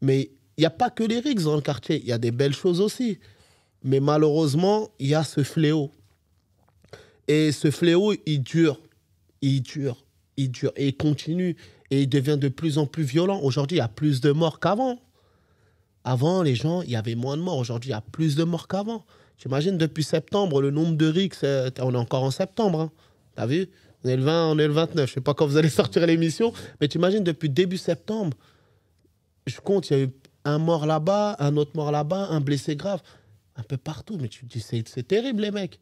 Mais il n'y a pas que les rixes dans le quartier, il y a des belles choses aussi. Mais malheureusement, il y a ce fléau. Et ce fléau, il dure. Et il continue. Et il devient de plus en plus violent. Aujourd'hui, il y a plus de morts qu'avant. Avant, les gens, il y avait moins de morts. Aujourd'hui, il y a plus de morts qu'avant. J'imagine, depuis septembre, le nombre de rixes, on est encore en septembre. Hein. T'as vu? On est le 29. Je ne sais pas quand vous allez sortir l'émission. Mais tu imagines, depuis début septembre, je compte, il y a eu un mort là-bas, un autre mort là-bas, un blessé grave. Un peu partout. Mais tu te dis, c'est terrible, les mecs.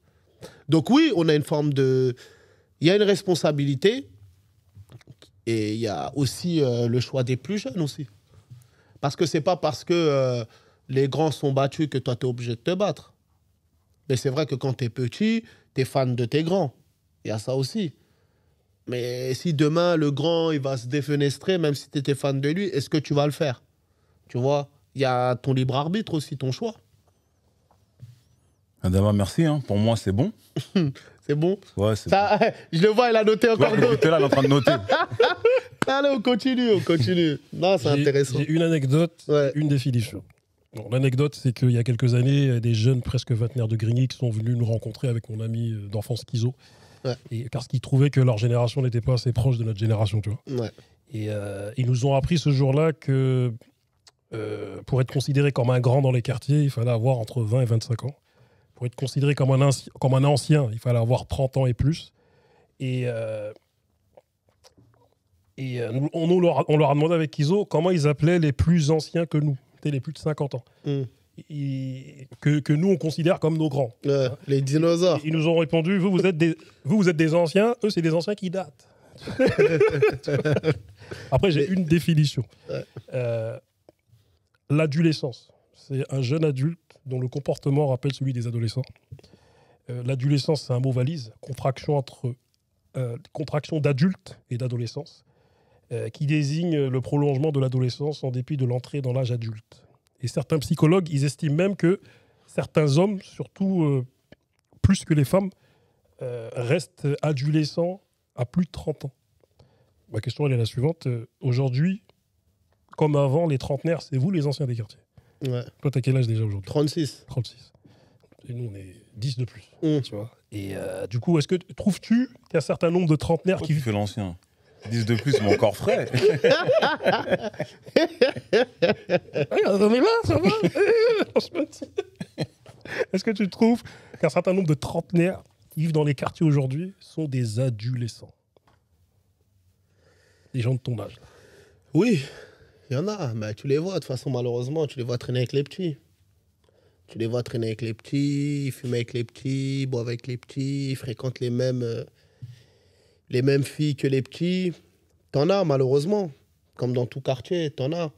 Donc oui, on a une forme de... Il y a une responsabilité. Et il y a aussi le choix des plus jeunes aussi. Parce que c'est pas parce que les grands sont battus que toi, tu es obligé de te battre. Mais c'est vrai que quand tu es petit, tu es fan de tes grands. Il y a ça aussi. Mais si demain, le grand, il va se défenestrer, même si tu étais fan de lui, est-ce que tu vas le faire? Tu vois, il y a ton libre arbitre aussi, ton choix. Adama, merci. Hein. Pour moi, c'est bon. C'est bon? Ouais, c'est bon. Je le vois, il a noté encore d'autres. Tu es là, il est en train de noter. Allez, on continue. Non, c'est intéressant. J'ai une anecdote, une définition. Bon, l'anecdote, c'est qu'il y a quelques années, des jeunes presque vingtenaires de Grigny qui sont venus nous rencontrer avec mon ami d'enfance Kizo. Ouais. Parce qu'ils trouvaient que leur génération n'était pas assez proche de notre génération, tu vois. Ouais. Et ils nous ont appris ce jour-là que pour être considéré comme un grand dans les quartiers, il fallait avoir entre 20 et 25 ans. Pour être considéré comme un ancien, il fallait avoir 30 ans et plus. Et on leur a demandé avec Kizo comment ils appelaient les plus anciens que nous, les plus de 50 ans. Que nous, on considère comme nos grands. Les dinosaures. Ils nous ont répondu, vous êtes des anciens, eux, c'est des anciens qui datent. Après, j'ai une définition. L'adolescence, c'est un jeune adulte dont le comportement rappelle celui des adolescents. L'adolescence, c'est un mot valise, contraction d'adulte et d'adolescence, qui désigne le prolongement de l'adolescence en dépit de l'entrée dans l'âge adulte. Et certains psychologues, ils estiment même que certains hommes, surtout plus que les femmes, restent adolescents à plus de 30 ans. Ma question, elle est la suivante. Aujourd'hui, comme avant, les trentenaires, c'est vous les anciens des quartiers. Ouais. Toi, t'as quel âge déjà aujourd'hui? 36. Et nous, on est 10 de plus. Tu vois. Et du coup, trouves-tu qu'il y a un certain nombre de trentenaires qui... Tu fais l'ancien. 10 de plus, mon corps frais. On est là, ça va. Est-ce que tu trouves qu'un certain nombre de trentenaires qui vivent dans les quartiers aujourd'hui sont des adolescents? Des gens de ton âge. Oui, il y en a. Mais tu les vois, de toute façon, malheureusement, tu les vois traîner avec les petits. Tu les vois traîner avec les petits, fumer avec les petits, boire avec les petits, fréquentent les mêmes filles que les petits. T'en as, malheureusement. Comme dans tout quartier, t'en as.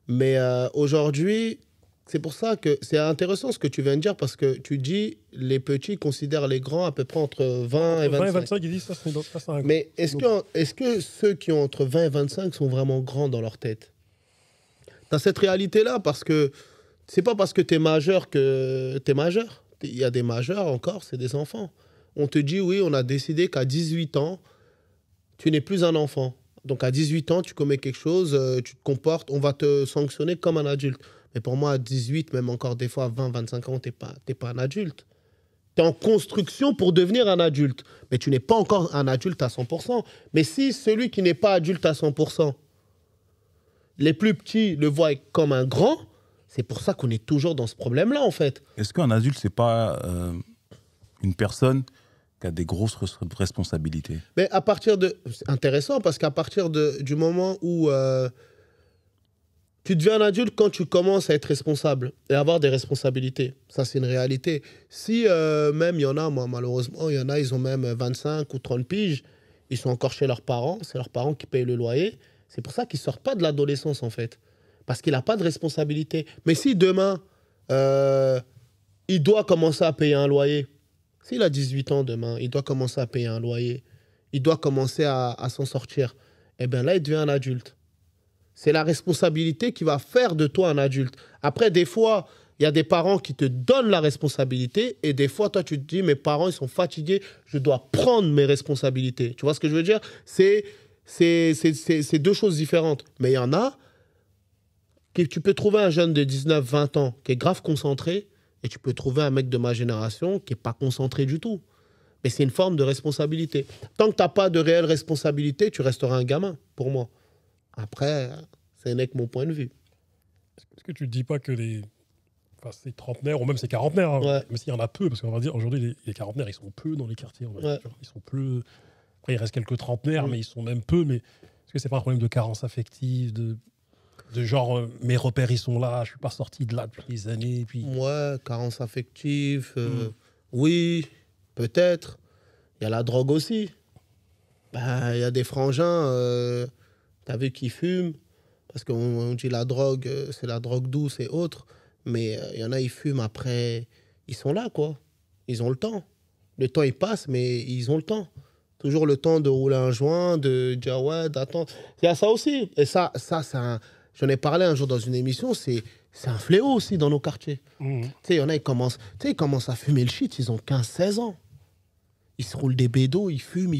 Mais aujourd'hui, c'est pour ça que c'est intéressant ce que tu viens de dire, parce que tu dis les petits considèrent les grands à peu près entre 20 et 25. 20 et 25, ils disent ça, c'est un... Mais est-ce que ceux qui ont entre 20 et 25 sont vraiment grands dans leur tête? T'as cette réalité-là, parce que c'est pas parce que t'es majeur que t'es majeur. Il y a des majeurs encore, c'est des enfants. On te dit, oui, on a décidé qu'à 18 ans, tu n'es plus un enfant. Donc à 18 ans, tu commets quelque chose, tu te comportes, on va te sanctionner comme un adulte. Mais pour moi, à 18, même encore des fois à 20, 25 ans, t'es pas un adulte. Tu es en construction pour devenir un adulte. Mais tu n'es pas encore un adulte à 100%. Mais si celui qui n'est pas adulte à 100%, les plus petits le voient comme un grand, c'est pour ça qu'on est toujours dans ce problème-là, en fait. Est-ce qu'un adulte, c'est pas une personne qui a des grosses responsabilités. Mais à partir de... C'est intéressant parce qu'à partir du moment où tu deviens un adulte, quand tu commences à être responsable et avoir des responsabilités, ça c'est une réalité. Si même il y en a, moi malheureusement, il y en a, ils ont même 25 ou 30 piges, ils sont encore chez leurs parents, c'est leurs parents qui payent le loyer. C'est pour ça qu'ils ne sortent pas de l'adolescence en fait. Parce qu'il n'a pas de responsabilité. Mais si demain, il doit commencer à payer un loyer, s'il a 18 ans demain, il doit commencer à payer un loyer, il doit commencer à s'en sortir, eh bien là, il devient un adulte. C'est la responsabilité qui va faire de toi un adulte. Après, des fois, il y a des parents qui te donnent la responsabilité et des fois, toi, tu te dis, mes parents, ils sont fatigués, je dois prendre mes responsabilités. Tu vois ce que je veux dire? C'est deux choses différentes. Mais il y en a, tu peux trouver un jeune de 19, 20 ans qui est grave concentré et tu peux trouver un mec de ma génération qui n'est pas concentré du tout. Mais c'est une forme de responsabilité. Tant que tu n'as pas de réelle responsabilité, tu resteras un gamin, pour moi. Après, c'est n'est que mon point de vue. Est-ce que tu ne dis pas que ces trentenaires ou même ces quarantenaires, hein, Ouais. même s'il y en a peu, parce qu'on va dire aujourd'hui, les quarantenaires, ils sont peu dans les quartiers. Ouais. Ils sont peu. Après, il reste quelques trentenaires, mais ils sont même peu. Mais est-ce que c'est pas un problème de carence affective, de genre, mes repères, ils sont là, je suis pas sorti de là depuis des années. Puis... Ouais, carence affective, oui, peut-être. Il y a la drogue aussi. Il y a des frangins, t'as vu, qui fument, parce qu'on dit la drogue, c'est la drogue douce et autres, mais il y en a, ils fument après, ils sont là, quoi. Ils ont le temps. Le temps, il passe, mais ils ont le temps. Toujours le temps de rouler un joint, de dire, ouais, d'attendre. Il y a ça aussi. Et ça c'est un... J'en ai parlé un jour dans une émission, c'est un fléau aussi dans nos quartiers. Tu sais, il y en a, ils commencent à fumer le shit, ils ont 15-16 ans. Ils se roulent des bédos, ils fument.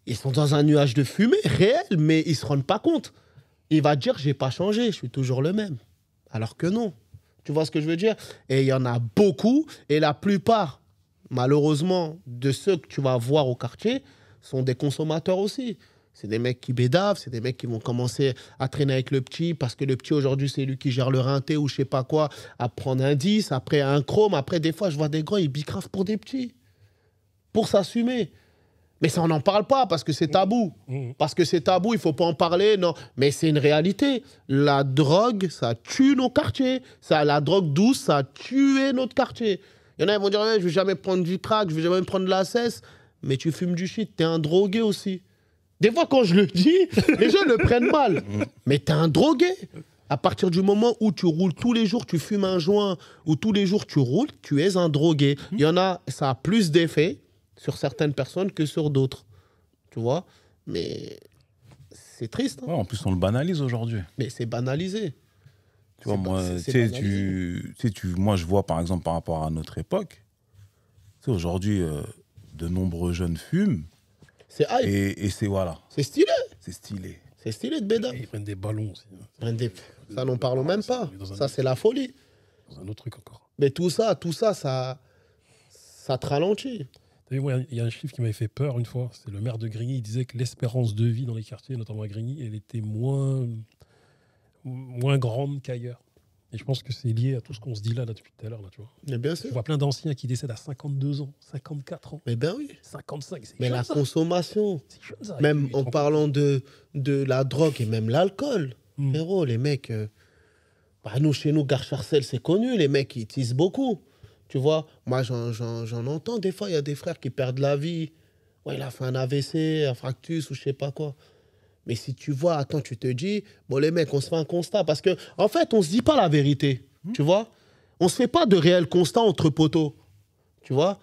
Ils sont dans un nuage de fumée réel, mais ils ne se rendent pas compte. Il va dire, j'ai pas changé, je suis toujours le même. Alors que non. Tu vois ce que je veux dire? Et il y en a beaucoup, et la plupart, malheureusement, de ceux que tu vas voir au quartier, sont des consommateurs aussi. C'est des mecs qui bédavent, c'est des mecs qui vont commencer à traîner avec le petit, parce que le petit, aujourd'hui, c'est lui qui gère le rinté ou je sais pas quoi, à prendre un 10, après un chrome. Après, des fois, je vois des grands, ils bicravent pour des petits. Pour s'assumer. Mais ça, on n'en parle pas parce que c'est tabou. Parce que c'est tabou, il ne faut pas en parler. Non, mais c'est une réalité. La drogue, ça tue nos quartiers. La drogue douce, ça a tué notre quartier. Il y en a qui vont dire, ouais, je ne vais jamais prendre du crack, je ne vais jamais prendre de la cesse. Mais tu fumes du shit, tu es un drogué aussi. Des fois, quand je le dis, les gens le prennent mal. Mais tu es un drogué. À partir du moment où tu roules tous les jours, tu fumes un joint, ou tous les jours tu roules, tu es un drogué. Il y en a, ça a plus d'effet sur certaines personnes que sur d'autres. Tu vois? Mais c'est triste. Hein. Ouais, en plus, on le banalise aujourd'hui. Mais c'est banalisé. Tu vois, moi, moi, je vois, par exemple, par rapport à notre époque, aujourd'hui, de nombreux jeunes fument. C'est hype. Et c'est, voilà. C'est stylé. C'est stylé. C'est stylé de béda. Ils prennent des ballons aussi. Ça, n'en parlons même pas. Ça, c'est la folie. Dans un autre truc encore. Mais tout ça te ralentit. Il y a un chiffre qui m'avait fait peur une fois. C'est le maire de Grigny. Il disait que l'espérance de vie dans les quartiers, notamment à Grigny, elle était moins grande qu'ailleurs. Et je pense que c'est lié à tout ce qu'on se dit là depuis tout à l'heure. Tu vois. Mais bien Je sûr. vois plein d'anciens qui décèdent à 52 ans, 54 ans. Mais ben oui. 55, c'est Mais jeune, la ça. consommation, C'est jeune, ça. même Ils en sont- parlant de la drogue et même l'alcool, frérot, les mecs, chez nous, Gare Charcel, c'est connu, les mecs, ils tissent beaucoup. Tu vois, moi, j'en entends des fois, il y a des frères qui perdent la vie. Ouais, il a fait un AVC, un fractus ou je sais pas quoi. Mais si tu vois, attends, tu te dis, bon, les mecs, on se fait un constat. Parce que, en fait, on se dit pas la vérité. Tu vois, on se fait pas de réel constat entre potos. Tu vois,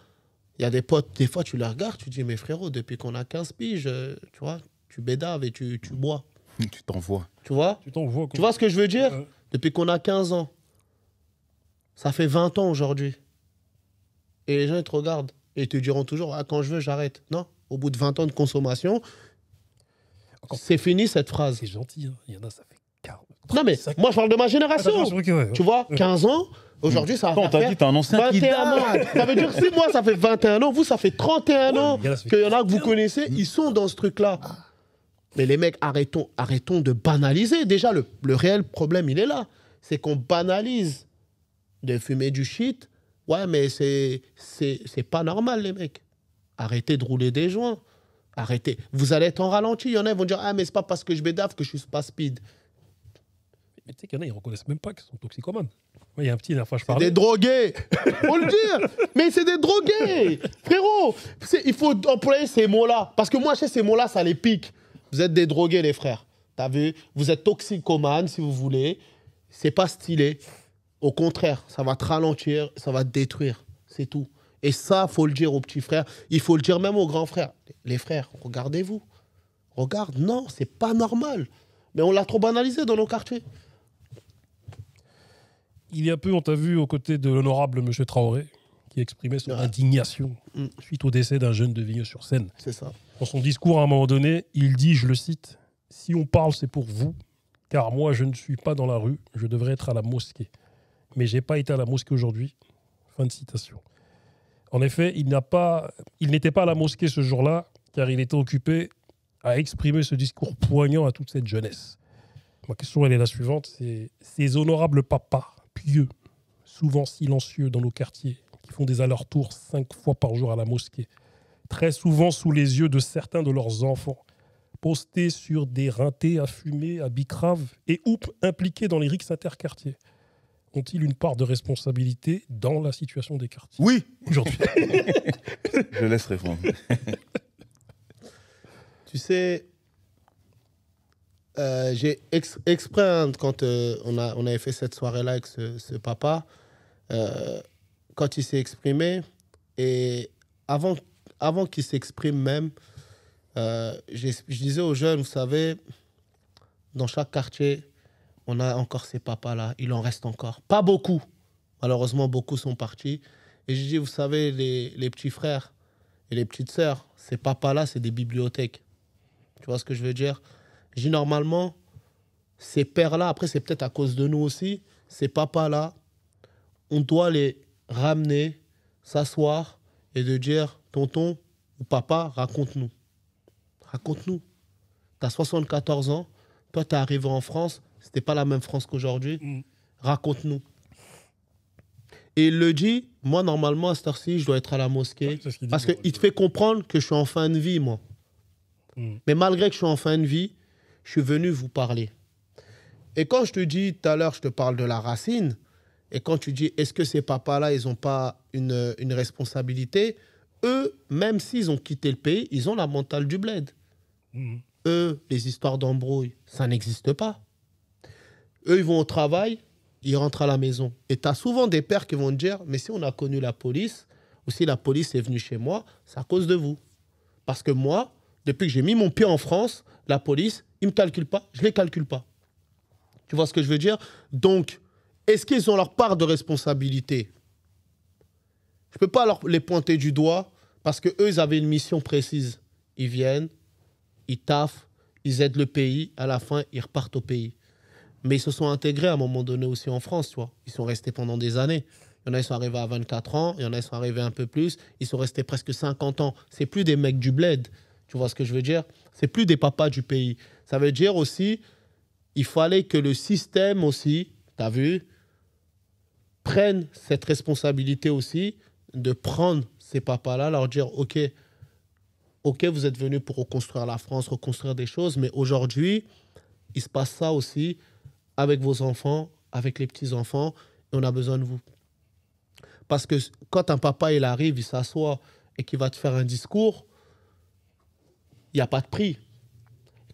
il y a des potes, des fois, tu les regardes, tu dis, mais frérot, depuis qu'on a 15 piges, tu vois, tu bédaves et tu bois. Tu t'envoies. Tu vois? Tu t'en vois. Tu vois ce que je veux dire? Ouais. Depuis qu'on a 15 ans. Ça fait 20 ans aujourd'hui. Et les gens, ils te regardent. Et ils te diront toujours, ah, quand je veux, j'arrête. Non, au bout de 20 ans de consommation, c'est fini cette phrase. C'est gentil. Hein. Il y en a, ça fait 40. Non, mais moi, je parle de ma génération. Ouais. Tu vois, 15 ans, aujourd'hui, ça va On t'a faire dit, t'es un ancien qui 21 ans. Ça veut dire, si moi, ça fait 21 ans, vous, ça fait 31 ans il y en a, ça fait qu'il y en a que vous connaissez, ils sont dans ce truc-là. Mais les mecs, arrêtons de banaliser. Déjà, le réel problème, il est là. C'est qu'on banalise de fumer du shit Ouais, mais c'est pas normal, les mecs. Arrêtez de rouler des joints. Arrêtez. Vous allez être en ralenti. Il y en a qui vont dire, ah, mais c'est pas parce que je bédave que je suis pas speed. Mais tu sais qu'il y en a, ils reconnaissent même pas qu'ils sont toxicomanes. Moi, il y a un petit, la dernière fois, je C'est parlais. des drogués. Faut le dire. Mais c'est des drogués. Frérot, il faut employer ces mots-là. Parce que moi, je sais, ces mots-là, ça les pique. Vous êtes des drogués, les frères. T'as vu? Vous êtes toxicomanes, si vous voulez. C'est pas stylé. Au contraire, ça va te ralentir, ça va te détruire. C'est tout. Et ça, faut le dire aux petits frères. Il faut le dire même aux grands frères. Les frères, regardez-vous. Regarde, non, c'est pas normal. Mais on l'a trop banalisé dans nos quartiers. Il y a peu, on t'a vu aux côtés de l'honorable M. Traoré, qui exprimait son indignation suite au décès d'un jeune de Vigneux-sur-Seine. C'est ça. Dans son discours, à un moment donné, il dit, je le cite, « Si on parle, c'est pour vous, car moi, je ne suis pas dans la rue, je devrais être à la mosquée. Mais je n'ai pas été à la mosquée aujourd'hui. » Fin de citation. En effet, il n'était pas à la mosquée ce jour-là, car il était occupé à exprimer ce discours poignant à toute cette jeunesse. Ma question, elle est la suivante, c'est ces honorables papas, pieux, souvent silencieux dans nos quartiers, qui font des allers-retours 5 fois par jour à la mosquée, très souvent sous les yeux de certains de leurs enfants, postés sur des rintés à fumer, à bicrave et impliqués dans les rixes interquartiers, ont-ils une part de responsabilité dans la situation des quartiers Oui. aujourd'hui? Je laisse répondre. Tu sais, j'ai exprès, hein, quand on avait fait cette soirée-là avec ce papa, quand il s'est exprimé, et avant qu'il s'exprime même, je disais aux jeunes, vous savez, dans chaque quartier, on a encore ces papas-là, il en reste encore. Pas beaucoup, malheureusement, beaucoup sont partis. Et je dis, vous savez, les petits frères et les petites sœurs, ces papas-là, c'est des bibliothèques. Tu vois ce que je veux dire? Je dis, normalement, ces pères-là, après, c'est peut-être à cause de nous aussi, ces papas-là, on doit les ramener, s'asseoir et de dire, tonton ou papa, raconte-nous. Raconte-nous. Tu as 74 ans, toi, tu es arrivé en France, c'était pas la même France qu'aujourd'hui. Raconte-nous. Et il le dit, moi, normalement, à cette heure-ci, je dois être à la mosquée. Ouais, parce qu'il te fait comprendre que je suis en fin de vie, moi. Mais malgré que je suis en fin de vie, je suis venu vous parler. Et quand je te dis, tout à l'heure, je te parle de la racine, et quand tu dis, est-ce que ces papas-là, ils n'ont pas une responsabilité? Eux, même s'ils ont quitté le pays, ils ont la mentale du bled. Eux, les histoires d'embrouille, ça n'existe pas. Eux, ils vont au travail, ils rentrent à la maison. Et tu as souvent des pères qui vont te dire, mais si on a connu la police, ou si la police est venue chez moi, c'est à cause de vous. Parce que moi, depuis que j'ai mis mon pied en France, la police, ils ne me calculent pas, je ne les calcule pas. Tu vois ce que je veux dire? Donc, est-ce qu'ils ont leur part de responsabilité? Je ne peux pas les pointer du doigt parce qu'eux, ils avaient une mission précise. Ils viennent, ils taffent, ils aident le pays, à la fin, ils repartent au pays. Mais ils se sont intégrés à un moment donné aussi en France, tu vois. Ils sont restés pendant des années. Il y en a, ils sont arrivés à 24 ans, il y en a, ils sont arrivés un peu plus, ils sont restés presque 50 ans. C'est plus des mecs du bled, tu vois ce que je veux dire? C'est plus des papas du pays. Ça veut dire aussi, il fallait que le système aussi, tu as vu, prenne cette responsabilité aussi de prendre ces papas-là, leur dire, OK, vous êtes venus pour reconstruire la France, reconstruire des choses, mais aujourd'hui, il se passe ça aussi avec vos enfants, avec les petits-enfants, et on a besoin de vous. Parce que quand un papa, il arrive, il s'assoit et qu'il va te faire un discours, il n'y a pas de prix.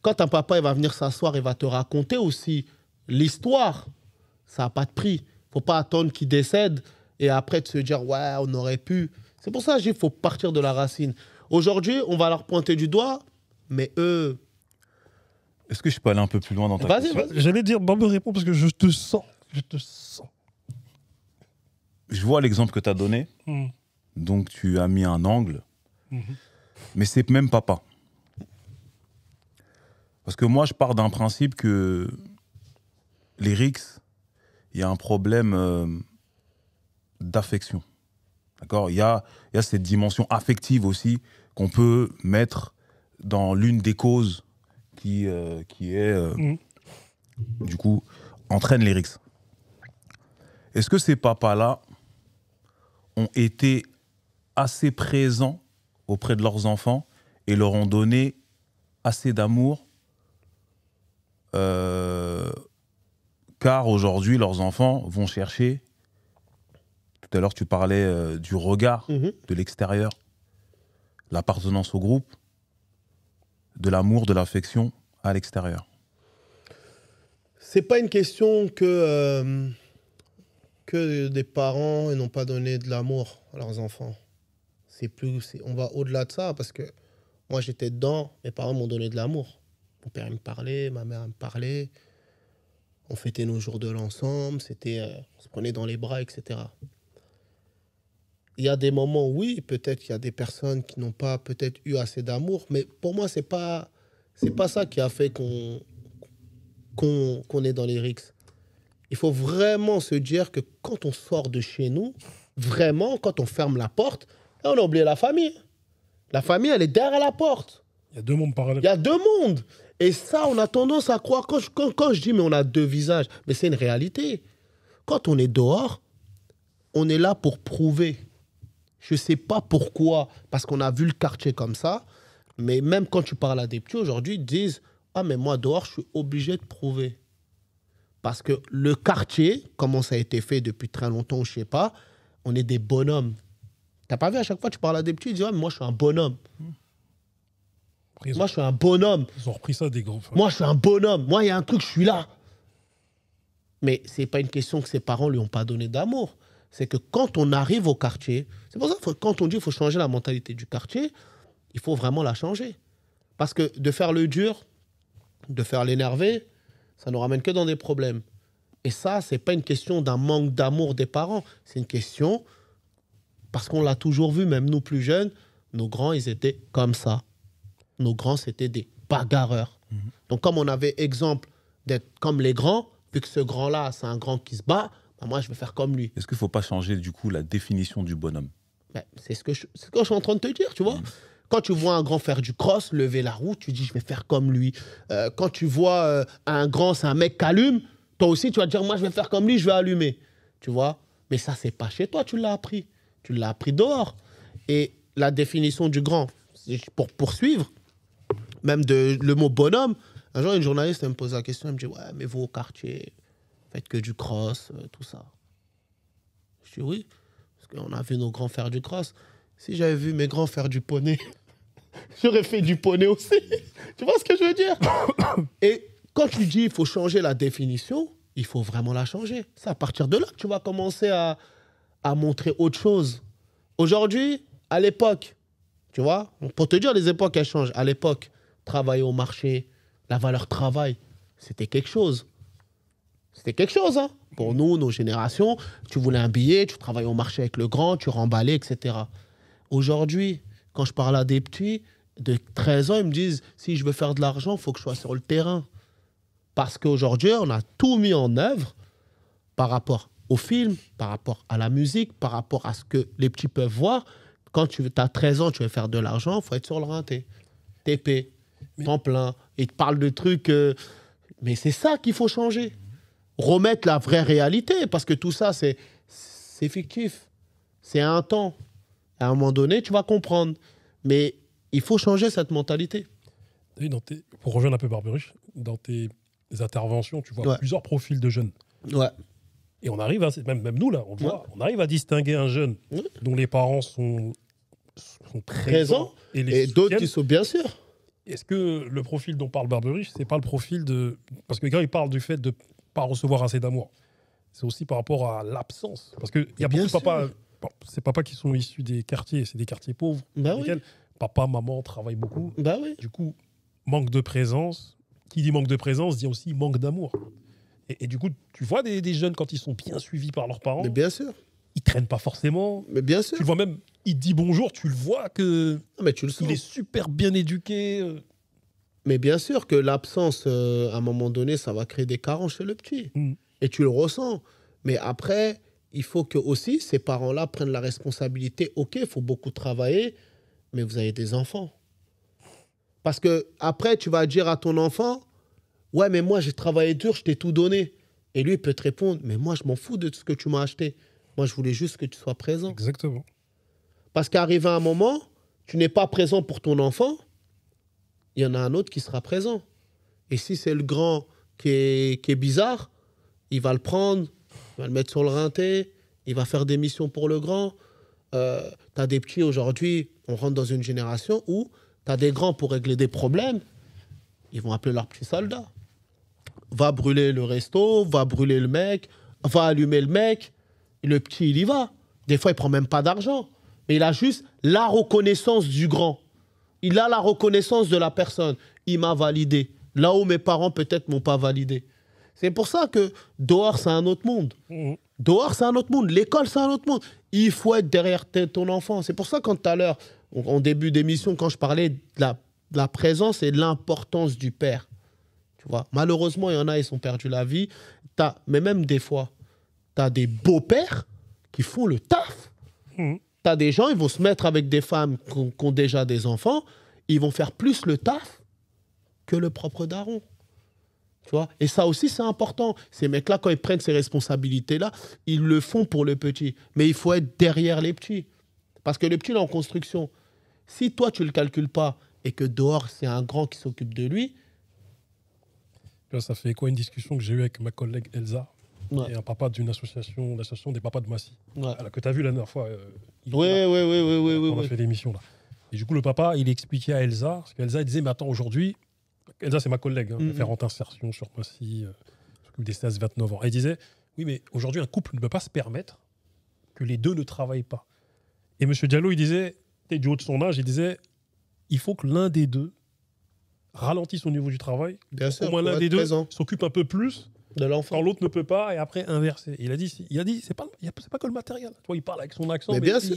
Quand un papa, il va venir s'asseoir et va te raconter aussi l'histoire, ça n'a pas de prix. Il ne faut pas attendre qu'il décède et après de se dire, ouais, on aurait pu. C'est pour ça que je dis qu'il faut partir de la racine. Aujourd'hui, on va leur pointer du doigt, mais eux... Est-ce que je peux aller un peu plus loin dans ta Vas-y, question? vas-y. J'allais dire, me réponds parce que je te sens. Je te sens. Je vois l'exemple que tu as donné. Donc, tu as mis un angle. Mais c'est même papa. Parce que moi, je pars d'un principe que les rixes, il y a un problème d'affection. D'accord? Il y a cette dimension affective aussi qu'on peut mettre dans l'une des causes qui du coup, entraîne les rixes. Est-ce que ces papas-là ont été assez présents auprès de leurs enfants et leur ont donné assez d'amour, car aujourd'hui, leurs enfants vont chercher, tout à l'heure tu parlais du regard de l'extérieur, l'appartenance au groupe, de l'amour, de l'affection à l'extérieur. C'est pas une question que des parents n'ont pas donné de l'amour à leurs enfants. On va au-delà de ça, parce que moi j'étais dedans, mes parents m'ont donné de l'amour. Mon père me parlait, ma mère me parlait. On fêtait nos jours de l'an ensemble, on se prenait dans les bras, etc. Il y a des moments, oui, peut-être qu'il y a des personnes qui n'ont pas peut-être eu assez d'amour, mais pour moi, c'est pas ça qui a fait qu'on est dans les rixes. Il faut vraiment se dire que quand on sort de chez nous, vraiment, quand on ferme la porte, là, on a oublié la famille. La famille, elle est derrière la porte. Il y a deux mondes parallèles. Il y a deux mondes. Et ça, on a tendance à croire, quand je dis mais on a deux visages, mais c'est une réalité. Quand on est dehors, on est là pour prouver. Je ne sais pas pourquoi, parce qu'on a vu le quartier comme ça, mais même quand tu parles à des petits aujourd'hui, ils disent « Ah, mais moi, dehors, je suis obligé de prouver. » Parce que le quartier, comment ça a été fait depuis très longtemps, je ne sais pas, on est des bonhommes. Tu n'as pas vu, à chaque fois, tu parles à des petits, ils disent « Ah, mais moi, je suis un bonhomme. » Moi, je suis un bonhomme. Ils ont repris ça des gros. Moi, je suis un bonhomme. Moi, il y a un truc, je suis là. Mais ce n'est pas une question que ses parents ne lui ont pas donné d'amour. C'est que quand on arrive au quartier, c'est pour ça que quand on dit qu'il faut changer la mentalité du quartier, il faut vraiment la changer. Parce que de faire le dur, de faire l'énervé, ça ne nous ramène que dans des problèmes. Et ça, ce n'est pas une question d'un manque d'amour des parents. C'est une question, parce qu'on l'a toujours vu, même nous plus jeunes, nos grands, ils étaient comme ça. Nos grands, c'était des bagarreurs. Donc, comme on avait exemple d'être comme les grands, vu que ce grand-là, c'est un grand qui se bat, ben moi, je vais faire comme lui. Est-ce qu'il ne faut pas changer, du coup, la définition du bonhomme? Ben, c'est ce que je suis en train de te dire, tu vois. Quand tu vois un grand faire du cross, lever la roue, tu dis, je vais faire comme lui. Quand tu vois un grand, c'est un mec qui allume, toi aussi, tu vas te dire, moi, je vais faire comme lui, je vais allumer. Tu vois. Mais ça, c'est pas chez toi, tu l'as appris. Tu l'as appris dehors. Et la définition du grand, pour poursuivre, même le mot bonhomme, un jour, une journaliste, elle me pose la question, elle me dit, ouais, mais vous, au quartier, faites que du cross, tout ça. Je dis, oui, parce qu'on a vu nos grands faire du cross. Si j'avais vu mes grands faire du poney, j'aurais fait du poney aussi. Tu vois ce que je veux dire? Et quand tu dis il faut changer la définition, il faut vraiment la changer. C'est à partir de là que tu vas commencer à montrer autre chose. Aujourd'hui, à l'époque, tu vois, pour te dire, les époques, elles changent. À l'époque, travailler au marché, la valeur travail, c'était quelque chose. C'était quelque chose, hein. Pour nous, nos générations, tu voulais un billet, tu travaillais au marché avec le grand, tu remballais, etc. Aujourd'hui, quand je parle à des petits de 13 ans, ils me disent, si je veux faire de l'argent, il faut que je sois sur le terrain. Parce qu'aujourd'hui, on a tout mis en œuvre par rapport au film, par rapport à la musique, par rapport à ce que les petits peuvent voir. Quand tu as 13 ans, tu veux faire de l'argent, il faut être sur le rinté. TP, temps plein. Ils te parlent de trucs... Mais c'est ça qu'il faut changer. Remettre la vraie réalité, parce que tout ça, c'est fictif. C'est un temps. À un moment donné, tu vas comprendre. Mais il faut changer cette mentalité. Pour rejoindre un peu Barberuche, dans tes interventions, tu vois plusieurs profils de jeunes. Ouais. Et on arrive, même nous là, on arrive à distinguer un jeune dont les parents sont présents et d'autres qui sont bien sûr. Est-ce que le profil dont parle Barberuche, c'est pas le profil de... Parce que quand il parle du fait de ne pas recevoir assez d'amour, c'est aussi par rapport à l'absence. Parce qu'il y a beaucoup de papas... Ces papas qui sont issus des quartiers, c'est des quartiers pauvres. Bah oui. Papa, maman travaillent beaucoup. Bah oui. Du coup, manque de présence. Qui dit manque de présence dit aussi manque d'amour. Et du coup, tu vois des jeunes, quand ils sont bien suivis par leurs parents, mais bien sûr. Ils traînent pas forcément. Mais bien sûr. Tu le vois même, il dit bonjour, tu le vois que mais tu le sens. Il est super bien éduqué. Mais bien sûr que l'absence, à un moment donné, ça va créer des carences chez le petit. Et tu le ressens. Mais après... il faut que aussi ces parents-là prennent la responsabilité. Ok, il faut beaucoup travailler, mais vous avez des enfants. Parce que après, tu vas dire à ton enfant, ouais, mais moi j'ai travaillé dur, je t'ai tout donné. Et lui, il peut te répondre, mais moi je m'en fous de ce que tu m'as acheté. Moi, je voulais juste que tu sois présent. Exactement. Parce qu'arrivé à un moment, tu n'es pas présent pour ton enfant, il y en a un autre qui sera présent. Et si c'est le grand qui est bizarre, il va le prendre, il va le mettre sur le rinté, il va faire des missions pour le grand. Tu as des petits aujourd'hui, on rentre dans une génération où tu as des grands pour régler des problèmes, ils vont appeler leurs petits soldats. Va brûler le resto, va brûler le mec, va allumer le mec. Et le petit, il y va. Des fois, il prend même pas d'argent. Mais il a juste la reconnaissance du grand. Il a la reconnaissance de la personne. Il m'a validé. Là où mes parents, peut-être, m'ont pas validé. C'est pour ça que dehors, c'est un autre monde. Dehors, c'est un autre monde. L'école, c'est un autre monde. Il faut être derrière ton enfant. C'est pour ça, quand tout à l'heure, en début d'émission, quand je parlais de la présence et de l'importance du père, tu vois, malheureusement, il y en a, ils ont perdu la vie. Mais même des fois, tu as des beaux-pères qui font le taf. Tu as des gens, ils vont se mettre avec des femmes qui ont déjà des enfants. Ils vont faire plus le taf que le propre daron. Tu vois, et ça aussi, c'est important. Ces mecs-là, quand ils prennent ces responsabilités-là, ils le font pour le petit. Mais il faut être derrière les petits. Parce que le petit, il est en construction. Si toi, tu ne le calcules pas et que dehors, c'est un grand qui s'occupe de lui... Là, ça fait quoi une discussion que j'ai eue avec ma collègue Elsa, Ouais. et un papa d'une association, l'association des papas de Massy, Ouais. que tu as vu la dernière fois. Oui. On a fait l'émission là. Et du coup, le papa, il expliquait à Elsa, parce qu'Elsa disait, mais attends, aujourd'hui, Elsa, c'est ma collègue, référente insertion sur Massy, s'occupe des 16-29 ans. Elle disait, oui, mais aujourd'hui, un couple ne peut pas se permettre que les deux ne travaillent pas. Et M. Diallo, il disait, du haut de son âge, il disait, il faut que l'un des deux ralentisse au niveau du travail. Bien sûr, au moins pour l'un être des deux présent. s'occupe un peu plus De l'enfant. quand l'autre ne peut pas, et après inverser. Il a dit, c'est pas que le matériel. Tu vois, il parle avec son accent, Mais bien sûr.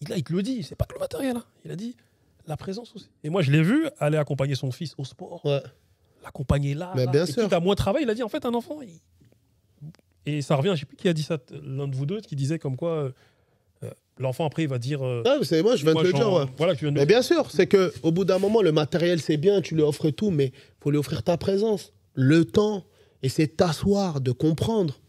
il te le dit, c'est pas que le matériel. Hein. Il a dit la présence aussi. Et moi, je l'ai vu aller accompagner son fils au sport, Ouais. l'accompagner là. Mais là. bien Et sûr. quitte à moins travail, il a dit en fait un enfant. Et ça revient, je sais plus qui a dit ça, l'un de vous deux, qui disait comme quoi l'enfant après il va dire. Ah, c'est moi, je viens de te le dire. Ouais. Voilà, tu viens de Mais bien sûr, c'est qu'au bout d'un moment, le matériel, c'est bien, tu lui offres tout, mais il faut lui offrir ta présence, le temps, et c'est t'asseoir, de comprendre.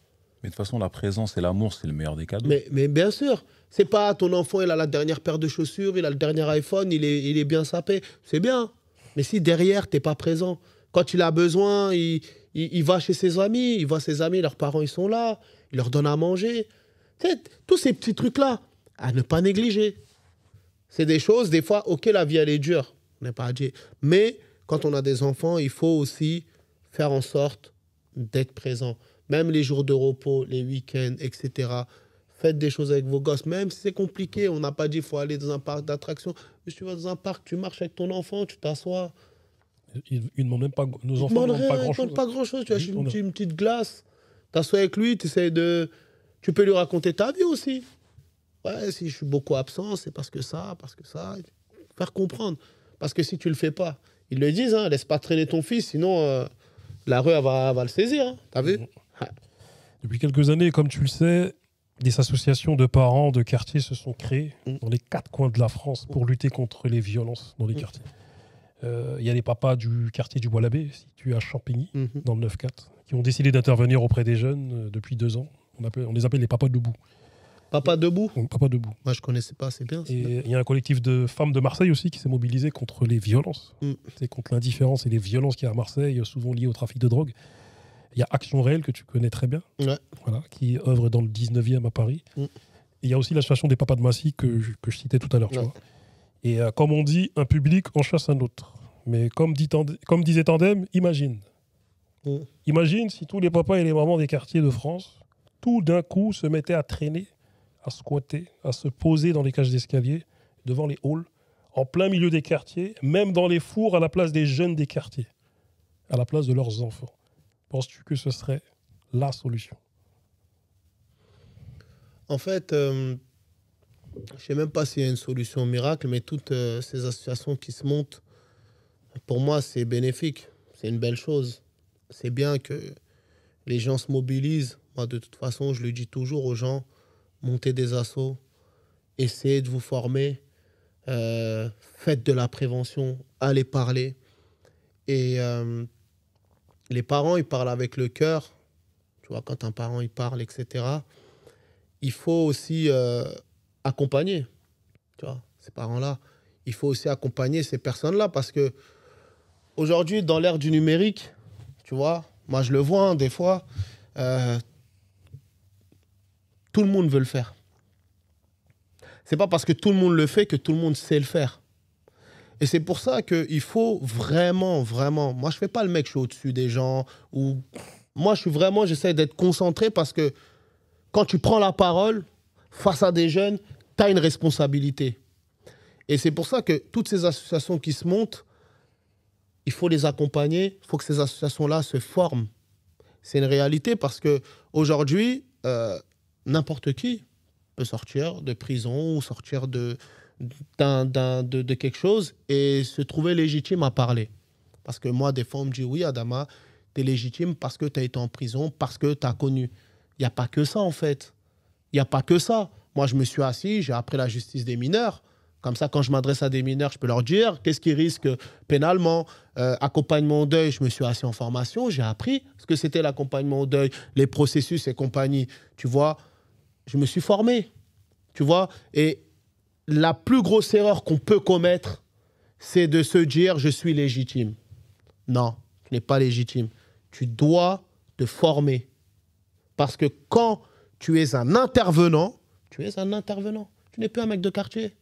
Mais de toute façon, la présence et l'amour, c'est le meilleur des cadeaux. Mais bien sûr, c'est pas ton enfant, il a la dernière paire de chaussures, il a le dernier iPhone, il est bien sapé. C'est bien. Mais si derrière, t'es pas présent, quand il a besoin, il va chez ses amis, il voit ses amis, leurs parents, ils sont là, il leur donne à manger. Tu sais, tous ces petits trucs-là, à ne pas négliger. C'est des choses, des fois, ok, la vie, elle est dure, on n'est pas à dire. Mais quand on a des enfants, il faut aussi faire en sorte d'être présent. Même les jours de repos, les week-ends, etc. Faites des choses avec vos gosses, même si c'est compliqué. On n'a pas dit qu'il faut aller dans un parc d'attractions. Mais si tu vas dans un parc, tu marches avec ton enfant, tu t'assois. ils ne demandent même pas. Nos Ils enfants ne demandent demandent pas rien, ils grand-chose. demandent pas grand-chose. Tu achètes Juste, une petite glace, t'assois avec lui, tu peux lui raconter ta vie aussi. Ouais, si je suis beaucoup absent, c'est parce que ça. Faire comprendre. Parce que si tu le fais pas, ils le disent, hein, laisse pas traîner ton fils, sinon la rue elle va le saisir. Hein, t'as vu? Depuis quelques années, comme tu le sais, des associations de parents de quartiers se sont créées dans les 4 coins de la France pour lutter contre les violences dans les quartiers. Il y a les papas du quartier du Bois-l'Abbé, situé à Champigny, dans le 9-4, qui ont décidé d'intervenir auprès des jeunes depuis 2 ans. On les appelle les papas debout. Papa debout? Papa debout. Moi, je connaissais pas, c'est bien. Et il y a un collectif de femmes de Marseille aussi qui s'est mobilisé contre les violences. C'est contre l'indifférence et les violences qu'il y a à Marseille, souvent liées au trafic de drogue. Il y a Action Réelle, que tu connais très bien, Ouais. voilà, qui œuvre dans le 19e à Paris. Et il y a aussi l'association des papas de Massy que je citais tout à l'heure. Tu vois. Et comme on dit, un public en chasse un autre. Mais comme disait Tandem, imagine. Imagine si tous les papas et les mamans des quartiers de France, tout d'un coup, se mettaient à traîner, à squatter, à se poser dans les cages d'escalier, devant les halls, en plein milieu des quartiers, même dans les fours à la place des jeunes des quartiers, à la place de leurs enfants. Penses-tu que ce serait la solution? En fait, je ne sais même pas s'il y a une solution miracle, mais toutes ces associations qui se montent, pour moi, c'est bénéfique. C'est une belle chose. C'est bien que les gens se mobilisent. Moi, de toute façon, je le dis toujours aux gens, montez des assos, essayez de vous former, faites de la prévention, allez parler. Et les parents, ils parlent avec le cœur. Tu vois, quand un parent, il parle, etc., il faut aussi accompagner, tu vois, ces parents-là. Il faut aussi accompagner ces personnes-là parce que aujourd'hui, dans l'ère du numérique, tu vois, moi je le vois hein, des fois, tout le monde veut le faire. C'est pas parce que tout le monde le fait que tout le monde sait le faire. Et c'est pour ça qu'il faut vraiment, vraiment... Moi, je fais pas le mec, je suis au-dessus des gens. Ou... Moi, j'essaie d'être concentré parce que quand tu prends la parole face à des jeunes, tu as une responsabilité. Et c'est pour ça que toutes ces associations qui se montent, il faut les accompagner, il faut que ces associations-là se forment. C'est une réalité parce qu'aujourd'hui, n'importe qui peut sortir de prison ou sortir de quelque chose et se trouver légitime à parler. Parce que moi, des fois, on me dit, oui, Adama, tu es légitime parce que tu as été en prison, parce que tu as connu. Il n'y a pas que ça, en fait. Il n'y a pas que ça. Moi, je me suis assis, j'ai appris la justice des mineurs. Comme ça, quand je m'adresse à des mineurs, je peux leur dire qu'est-ce qu'ils risquent pénalement. Accompagnement au deuil, je me suis assis en formation, j'ai appris ce que c'était l'accompagnement au deuil, les processus et compagnie. Tu vois, je me suis formé. Tu vois, et la plus grosse erreur qu'on peut commettre, c'est de se dire je suis légitime. Non, tu n'es pas légitime. Tu dois te former. Parce que quand tu es un intervenant, tu es un intervenant. Tu n'es plus un mec de quartier.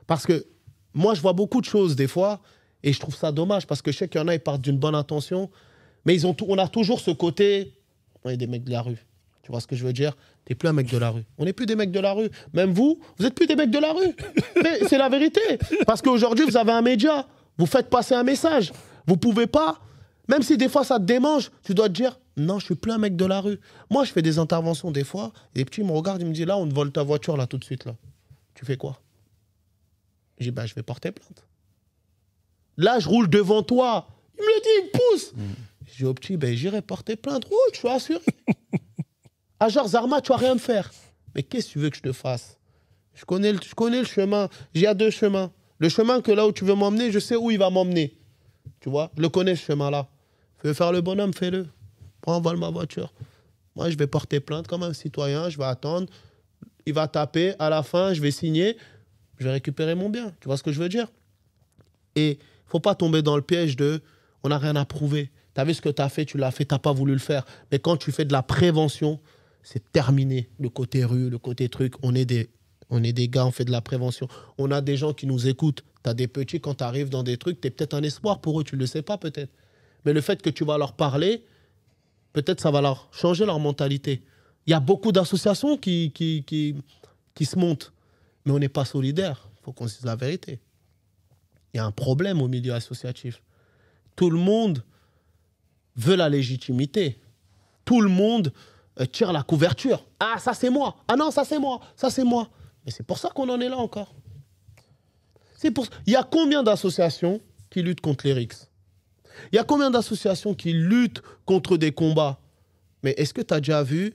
Parce que moi, je vois beaucoup de choses des fois et je trouve ça dommage parce que je sais qu'il y en a, ils partent d'une bonne intention, mais on a toujours ce côté, on est des mecs de la rue. Tu vois ce que je veux dire? T'es plus un mec de la rue. On n'est plus des mecs de la rue. Même vous n'êtes plus des mecs de la rue. Mais c'est la vérité. Parce qu'aujourd'hui, vous avez un média. Vous faites passer un message. Vous pouvez pas, même si des fois ça te démange, tu dois te dire, non, je suis plus un mec de la rue. Moi, je fais des interventions des fois, et les petits me regardent, ils me disent, là, on te vole ta voiture, là, tout de suite, là. Tu fais quoi? Je dis, bah, je vais porter plainte. Là, je roule devant toi. Il me le dit, il me pousse. Je dis au petit, ben, j'irai porter plainte. Oh, je suis assuré. Ah, genre, Zarma, tu vas rien me faire. Mais qu'est-ce que tu veux que je te fasse? Je connais le chemin. Il y a deux chemins. Le chemin que là où tu veux m'emmener, je sais où il va m'emmener. Tu vois, je le connais, ce chemin-là. Tu veux faire le bonhomme, fais-le. Prends, vole ma voiture. Moi, je vais porter plainte comme un citoyen. Je vais attendre. Il va taper. À la fin, je vais signer. Je vais récupérer mon bien. Tu vois ce que je veux dire? Et il ne faut pas tomber dans le piège de « on n'a rien à prouver ». Tu as vu ce que tu as fait, tu l'as fait, tu n'as pas voulu le faire. Mais quand tu fais de la prévention, c'est terminé. Le côté rue, le côté truc, on est des gars, on fait de la prévention. On a des gens qui nous écoutent. Tu as des petits, quand tu arrives dans des trucs, tu es peut-être un espoir pour eux, tu ne le sais pas peut-être. Mais le fait que tu vas leur parler, peut-être ça va leur changer leur mentalité. Il y a beaucoup d'associations qui se montent. Mais on n'est pas solidaire. Il faut qu'on se dise la vérité. Il y a un problème au milieu associatif. Tout le monde veut la légitimité. Tout le monde tire la couverture. Ah, ça c'est moi. Ah non, ça c'est moi. Ça c'est moi. Mais c'est pour ça qu'on en est là encore. Il y a combien d'associations qui luttent contre les RICS? Il y a combien d'associations qui luttent contre des combats? Mais est-ce que tu as déjà vu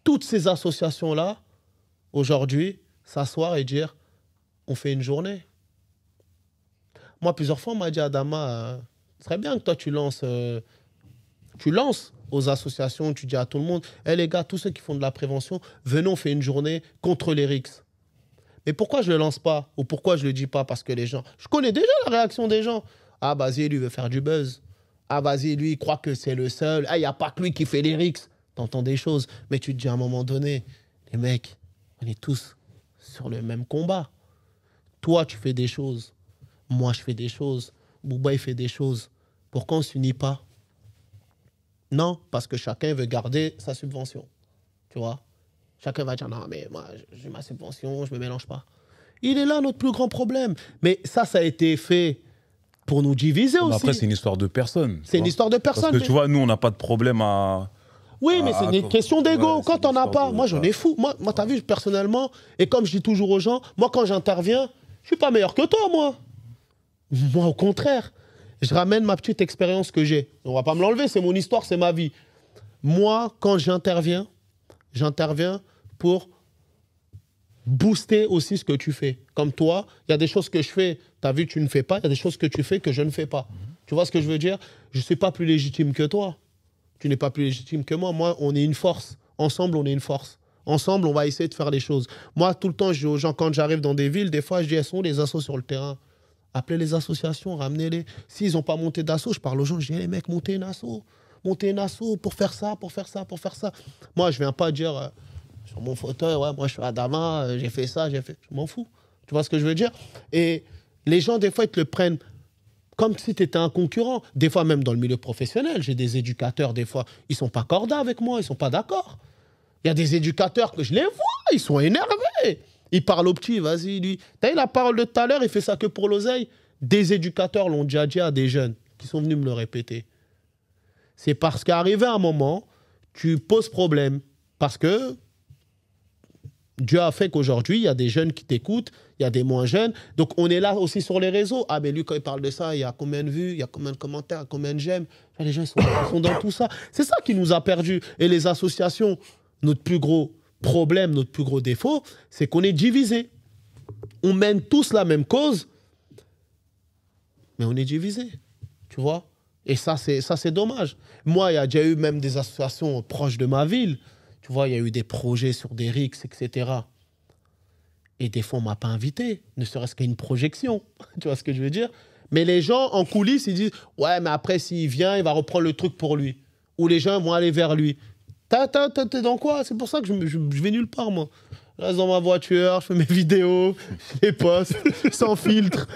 toutes ces associations-là, aujourd'hui, s'asseoir et dire on fait une journée? Moi, plusieurs fois, on m'a dit, Adama, ce serait bien que toi, tu lances aux associations, tu dis à tout le monde, hé les gars, tous ceux qui font de la prévention, venons, on fait une journée contre les RICS. Mais pourquoi je ne le lance pas? Ou pourquoi je ne le dis pas? Parce que les gens... Je connais déjà la réaction des gens. Ah, vas-y, lui veut faire du buzz. Ah, vas-y, lui, il croit que c'est le seul. Ah, il n'y a pas que lui qui fait les RICS. T'entends des choses. Mais tu te dis à un moment donné, les mecs, on est tous sur le même combat. Toi, tu fais des choses. Moi, je fais des choses. Bouba, il fait des choses. Pourquoi on ne s'unit pas? Non, parce que chacun veut garder sa subvention. Tu vois? Chacun va dire, non, mais moi, j'ai ma subvention, je ne me mélange pas. Il est là, notre plus grand problème. Mais ça a été fait pour nous diviser aussi. Après, c'est une histoire de personne. C'est une histoire de personne. Parce que tu vois, nous, on n'a pas de problème à... Oui, mais c'est une question d'ego. Ouais, quand t'en as pas, moi, j'en ai fou. Moi t'as vu, personnellement, et comme je dis toujours aux gens, moi, quand j'interviens, je suis pas meilleur que toi, moi. Moi, au contraire. Je ramène ma petite expérience que j'ai. On va pas me l'enlever, c'est mon histoire, c'est ma vie. Moi, quand j'interviens pour booster aussi ce que tu fais. Comme toi, il y a des choses que je fais, tu as vu, tu ne fais pas. Il y a des choses que tu fais que je ne fais pas. Tu vois ce que je veux dire? Je ne suis pas plus légitime que toi. Tu n'es pas plus légitime que moi. Moi, on est une force. Ensemble, on est une force. Ensemble, on va essayer de faire les choses. Moi, tout le temps, je dis aux gens, quand j'arrive dans des villes, des fois, je dis, elles sont les assos sur le terrain. Appelez les associations, ramenez-les. S'ils n'ont pas monté d'asso, je parle aux gens, je dis, hey, les mecs, montez une asso pour faire ça, pour faire ça, pour faire ça. Moi, je ne viens pas dire, sur mon fauteuil, ouais, moi, je suis Adama, j'ai fait ça, j'ai fait... Je m'en fous. Tu vois ce que je veux dire? Et les gens, des fois, ils te le prennent comme si tu étais un concurrent. Des fois, même dans le milieu professionnel, j'ai des éducateurs, des fois, ils ne sont pas cordats avec moi, ils ne sont pas d'accord. Il y a des éducateurs que je les vois, ils sont énervés. Ils parlent au petit, vas-y, lui. T'as eu la parole de tout à l'heure, il fait ça que pour l'oseille. Des éducateurs l'ont déjà dit à des jeunes qui sont venus me le répéter. C'est parce qu'arrivé à un moment, tu poses problème. Parce que Dieu a fait qu'aujourd'hui, il y a des jeunes qui t'écoutent, il y a des moins jeunes. Donc, on est là aussi sur les réseaux. Ah, mais lui, quand il parle de ça, il y a combien de vues, il y a combien de commentaires, combien de j'aime. Les gens, ils sont dans tout ça. C'est ça qui nous a perdus. Et les associations, notre plus gros problème, notre plus gros défaut, c'est qu'on est divisés. On mène tous la même cause, mais on est divisés. Tu vois? Et ça, c'est dommage. Moi, il y a déjà eu même des associations proches de ma ville. Tu vois, il y a eu des projets sur des RICS, etc. Et des fois, on ne m'a pas invité, ne serait-ce qu'à une projection. Tu vois ce que je veux dire? Mais les gens, en coulisses, ils disent « Ouais, mais après, s'il vient, il va reprendre le truc pour lui. » Ou les gens vont aller vers lui. T'es dans quoi? C'est pour ça que je vais nulle part, moi. Je reste dans ma voiture, je fais mes vidéos, je les poste, sans filtre.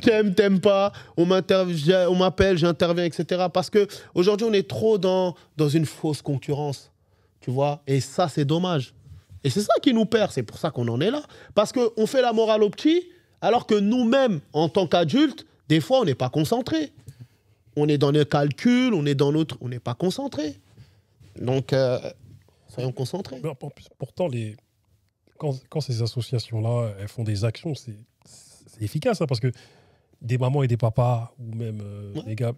T'aimes pas, on m'appelle, j'interviens, etc. Parce qu'aujourd'hui, on est trop dans une fausse concurrence. Tu vois? Et ça, c'est dommage. Et c'est ça qui nous perd. C'est pour ça qu'on en est là. Parce qu'on fait la morale aux petits, alors que nous-mêmes, en tant qu'adultes, des fois, on n'est pas concentrés. On est dans nos calculs, on est dans notre... On n'est pas concentrés. Donc, soyons concentrés. Pourtant, quand ces associations-là, elles font des actions, c'est efficace, hein, parce que des mamans et des papas, ou même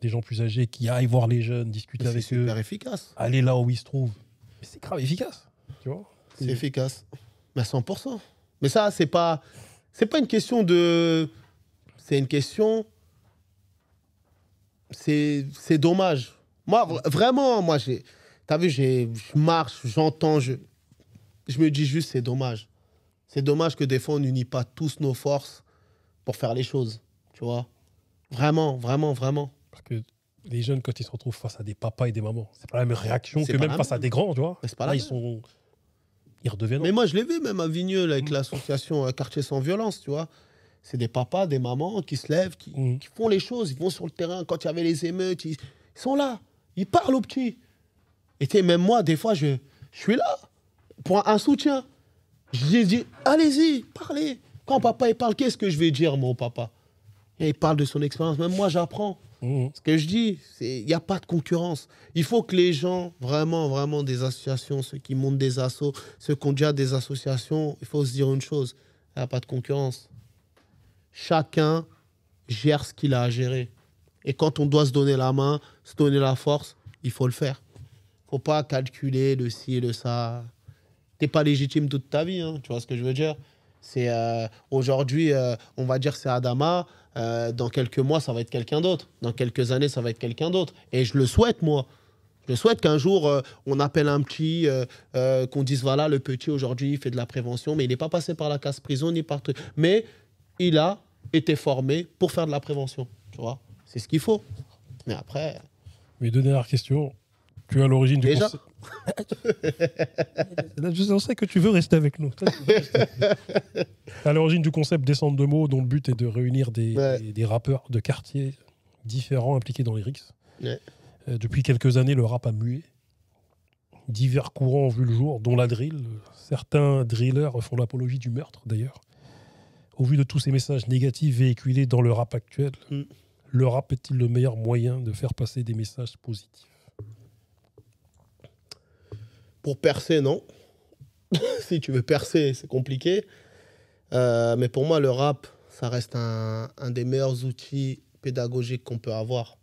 des gens plus âgés qui aillent voir les jeunes, discuter avec eux. C'est super efficace. Aller là où ils se trouvent. Mais c'est grave efficace, tu vois. C'est efficace. Mais à 100%. Mais ça, c'est pas une question de... C'est une question... C'est dommage. Moi, vraiment, moi, t'as vu, je marche, j'entends, je me dis juste, c'est dommage. C'est dommage que des fois, on n'unit pas tous nos forces pour faire les choses, tu vois. Vraiment, vraiment, vraiment. Parce que les jeunes, quand ils se retrouvent face à des papas et des mamans, c'est pas la même réaction que même face à des grands, tu vois. Mais c'est pas là, la ils redeviennent... Mais moi, je l'ai vu même à Vigneux, avec l'association Quartier sans violence, tu vois. C'est des papas, des mamans qui se lèvent, qui font les choses, ils vont sur le terrain. Quand il y avait les émeutes, ils sont là, ils parlent aux petits. Et même moi, des fois, je suis là pour un soutien. Je lui dis, allez-y, parlez. Quand papa il parle, qu'est-ce que je vais dire, mon papa? Et il parle de son expérience. Même moi, j'apprends. Ce que je dis, il n'y a pas de concurrence. Il faut que les gens, vraiment, vraiment, des associations, ceux qui montent des assos, ceux qui ont déjà des associations, il faut se dire une chose, il n'y a pas de concurrence. Chacun gère ce qu'il a à gérer. Et quand on doit se donner la main, se donner la force, il faut le faire. Il ne faut pas calculer le ci et le ça. Tu n'es pas légitime toute ta vie, hein, tu vois ce que je veux dire? Aujourd'hui, on va dire c'est Adama. Dans quelques mois, ça va être quelqu'un d'autre. Dans quelques années, ça va être quelqu'un d'autre. Et je le souhaite, moi. Je souhaite qu'un jour, on appelle un petit, qu'on dise, voilà, le petit, aujourd'hui, il fait de la prévention, mais il n'est pas passé par la casse-prison, ni par... Mais il a été formé pour faire de la prévention, tu vois. C'est ce qu'il faut. Mais après... Mais deux dernières questions. Tu es à l'origine du Déjà Je sais que tu veux rester avec nous. À l'origine du concept Descente de mots, dont le but est de réunir des rappeurs de quartiers différents impliqués dans les RICS. Depuis quelques années, le rap a mué. Divers courants ont vu le jour, dont la drill. Certains drillers font l'apologie du meurtre, d'ailleurs. Au vu de tous ces messages négatifs véhiculés dans le rap actuel, le rap est-il le meilleur moyen de faire passer des messages positifs? Pour percer, non. Si tu veux percer, c'est compliqué. Mais pour moi, le rap, ça reste un des meilleurs outils pédagogiques qu'on peut avoir.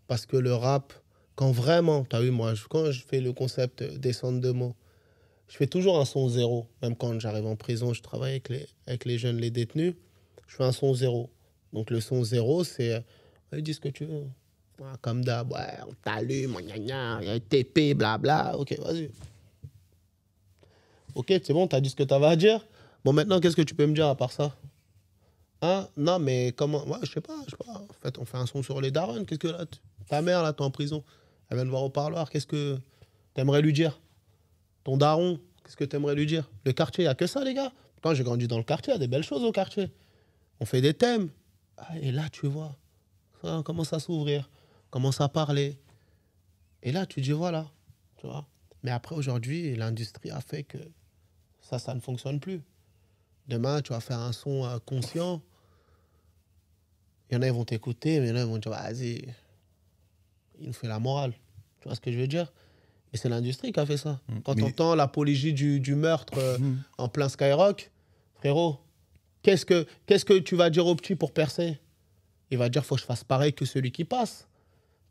Parce que le rap, quand vraiment, tu as vu, moi, quand je fais le concept descente de mots, je fais toujours un son zéro. Même quand j'arrive en prison, je travaille avec les jeunes, les détenus, je fais un son zéro. Donc le son zéro, c'est, dis ce que tu veux. Comme d'hab, ouais, on t'allume, gna gna, TP, blabla, ok, vas-y. Ok, c'est bon, t'as dit ce que t'avais à dire. Bon, maintenant, qu'est-ce que tu peux me dire à part ça? Hein? Non, mais comment? Ouais, je sais pas. En fait, on fait un son sur les darons. Qu'est-ce que là, ta mère, là, t'es en prison. Elle vient te voir au parloir. Qu'est-ce que t'aimerais lui dire? Ton daron, qu'est-ce que t'aimerais lui dire? Le quartier, il n'y a que ça, les gars. Quand j'ai grandi dans le quartier, il y a des belles choses au quartier. On fait des thèmes. Et là, tu vois, ça commence à s'ouvrir, commence à parler. Et là, tu dis, voilà, tu vois. Mais après, aujourd'hui, l'industrie a fait que ça ne fonctionne plus. Demain, tu vas faire un son conscient. Il y en a, ils vont t'écouter, mais il y en a, ils vont dire, vas-y, il nous fait la morale. Tu vois ce que je veux dire? Et c'est l'industrie qui a fait ça. Quand tu entends l'apologie du meurtre en plein Skyrock, frérot, qu'est-ce que tu vas dire au petit pour percer? Il va dire, faut que je fasse pareil que celui qui passe.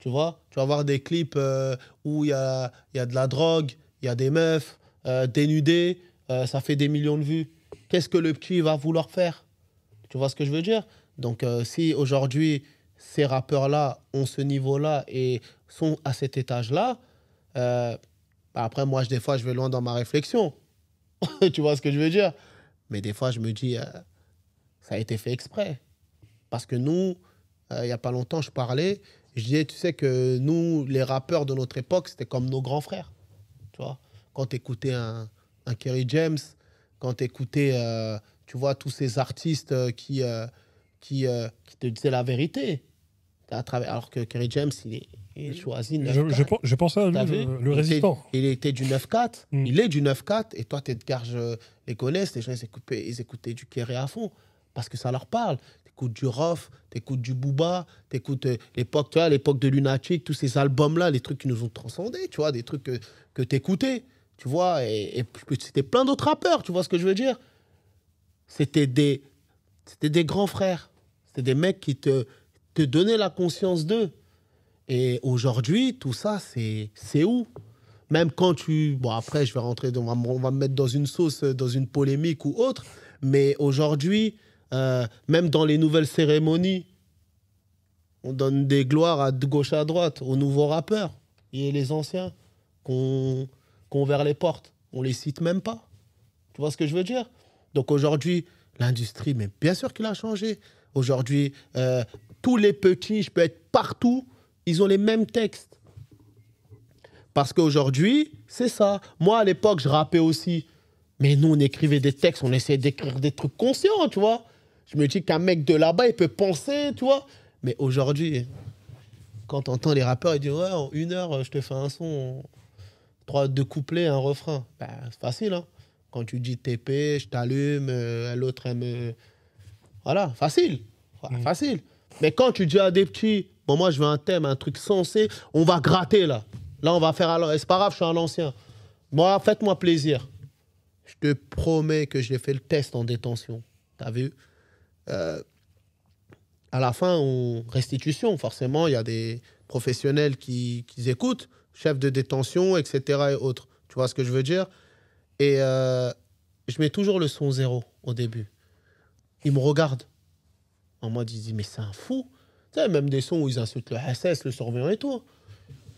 Tu vois? Tu vas voir des clips où il y a de la drogue, il y a des meufs dénudées, ça fait des millions de vues. Qu'est-ce que le petit va vouloir faire? Tu vois ce que je veux dire? Donc, si aujourd'hui, ces rappeurs-là ont ce niveau-là et sont à cet étage-là, après, moi, des fois, je vais loin dans ma réflexion. Tu vois ce que je veux dire? Mais des fois, je me dis, ça a été fait exprès. Parce que nous, il n'y a pas longtemps, je parlais, je disais, tu sais que nous, les rappeurs de notre époque, c'était comme nos grands frères. Tu vois? Quand tu écoutais un Kerry James, quand tu écoutais, tu vois, tous ces artistes qui te disaient la vérité. Alors que Kerry James, il choisit 9-4. Je pensais à lui, le résistant. Il était du 9-4. Il est du 9-4. Et toi, tes garges les connaissent. Les gens, ils écoutaient du Kerry à fond. Parce que ça leur parle. Tu écoutes du Rof, tu écoutes du Booba, tu écoutes l'époque, tu vois, l'époque de Lunatic, tous ces albums-là, les trucs qui nous ont transcendés, tu vois, des trucs que tu écoutais, tu vois. Et c'était plein d'autres rappeurs, tu vois ce que je veux dire? C'était des grands frères. C'était des mecs qui te donnaient la conscience d'eux. Et aujourd'hui, tout ça, c'est où? Même quand tu... Bon, après, je vais rentrer... On va me mettre dans une sauce, dans une polémique ou autre. Mais aujourd'hui, même dans les nouvelles cérémonies, on donne des gloires à gauche à droite aux nouveaux rappeurs. Et les anciens qu'on ouvert les portes. On les cite même pas. Tu vois ce que je veux dire? Donc aujourd'hui, l'industrie, mais bien sûr qu'il a changé. Aujourd'hui, tous les petits, je peux être partout, ils ont les mêmes textes. Parce qu'aujourd'hui, c'est ça. Moi, à l'époque, je rappais aussi. Mais nous, on écrivait des textes, on essayait d'écrire des trucs conscients, tu vois. Je me dis qu'un mec de là-bas, il peut penser, tu vois. Mais aujourd'hui, quand tu entends les rappeurs, ils disent, ouais, en 1 heure, je te fais un son, 2 couplets, un refrain. Ben, c'est facile, hein. Quand tu dis TP, je t'allume, l'autre, elle me... Voilà, facile. Facile. Mais quand tu dis à des petits, bon, moi, je veux un thème, un truc sensé, on va gratter, là. Là, on va faire... C'est pas grave, je suis un ancien. Moi, faites-moi plaisir. Je te promets que j'ai fait le test en détention. T'as vu? À la fin, restitution, forcément, il y a des professionnels qui écoutent, chefs de détention, etc. et autres. Tu vois ce que je veux dire? Et je mets toujours le son 0 au début. Ils me regardent. En mode, ils disent, mais c'est un fou. Tu sais, même des sons où ils insultent le SS, le surveillant et tout.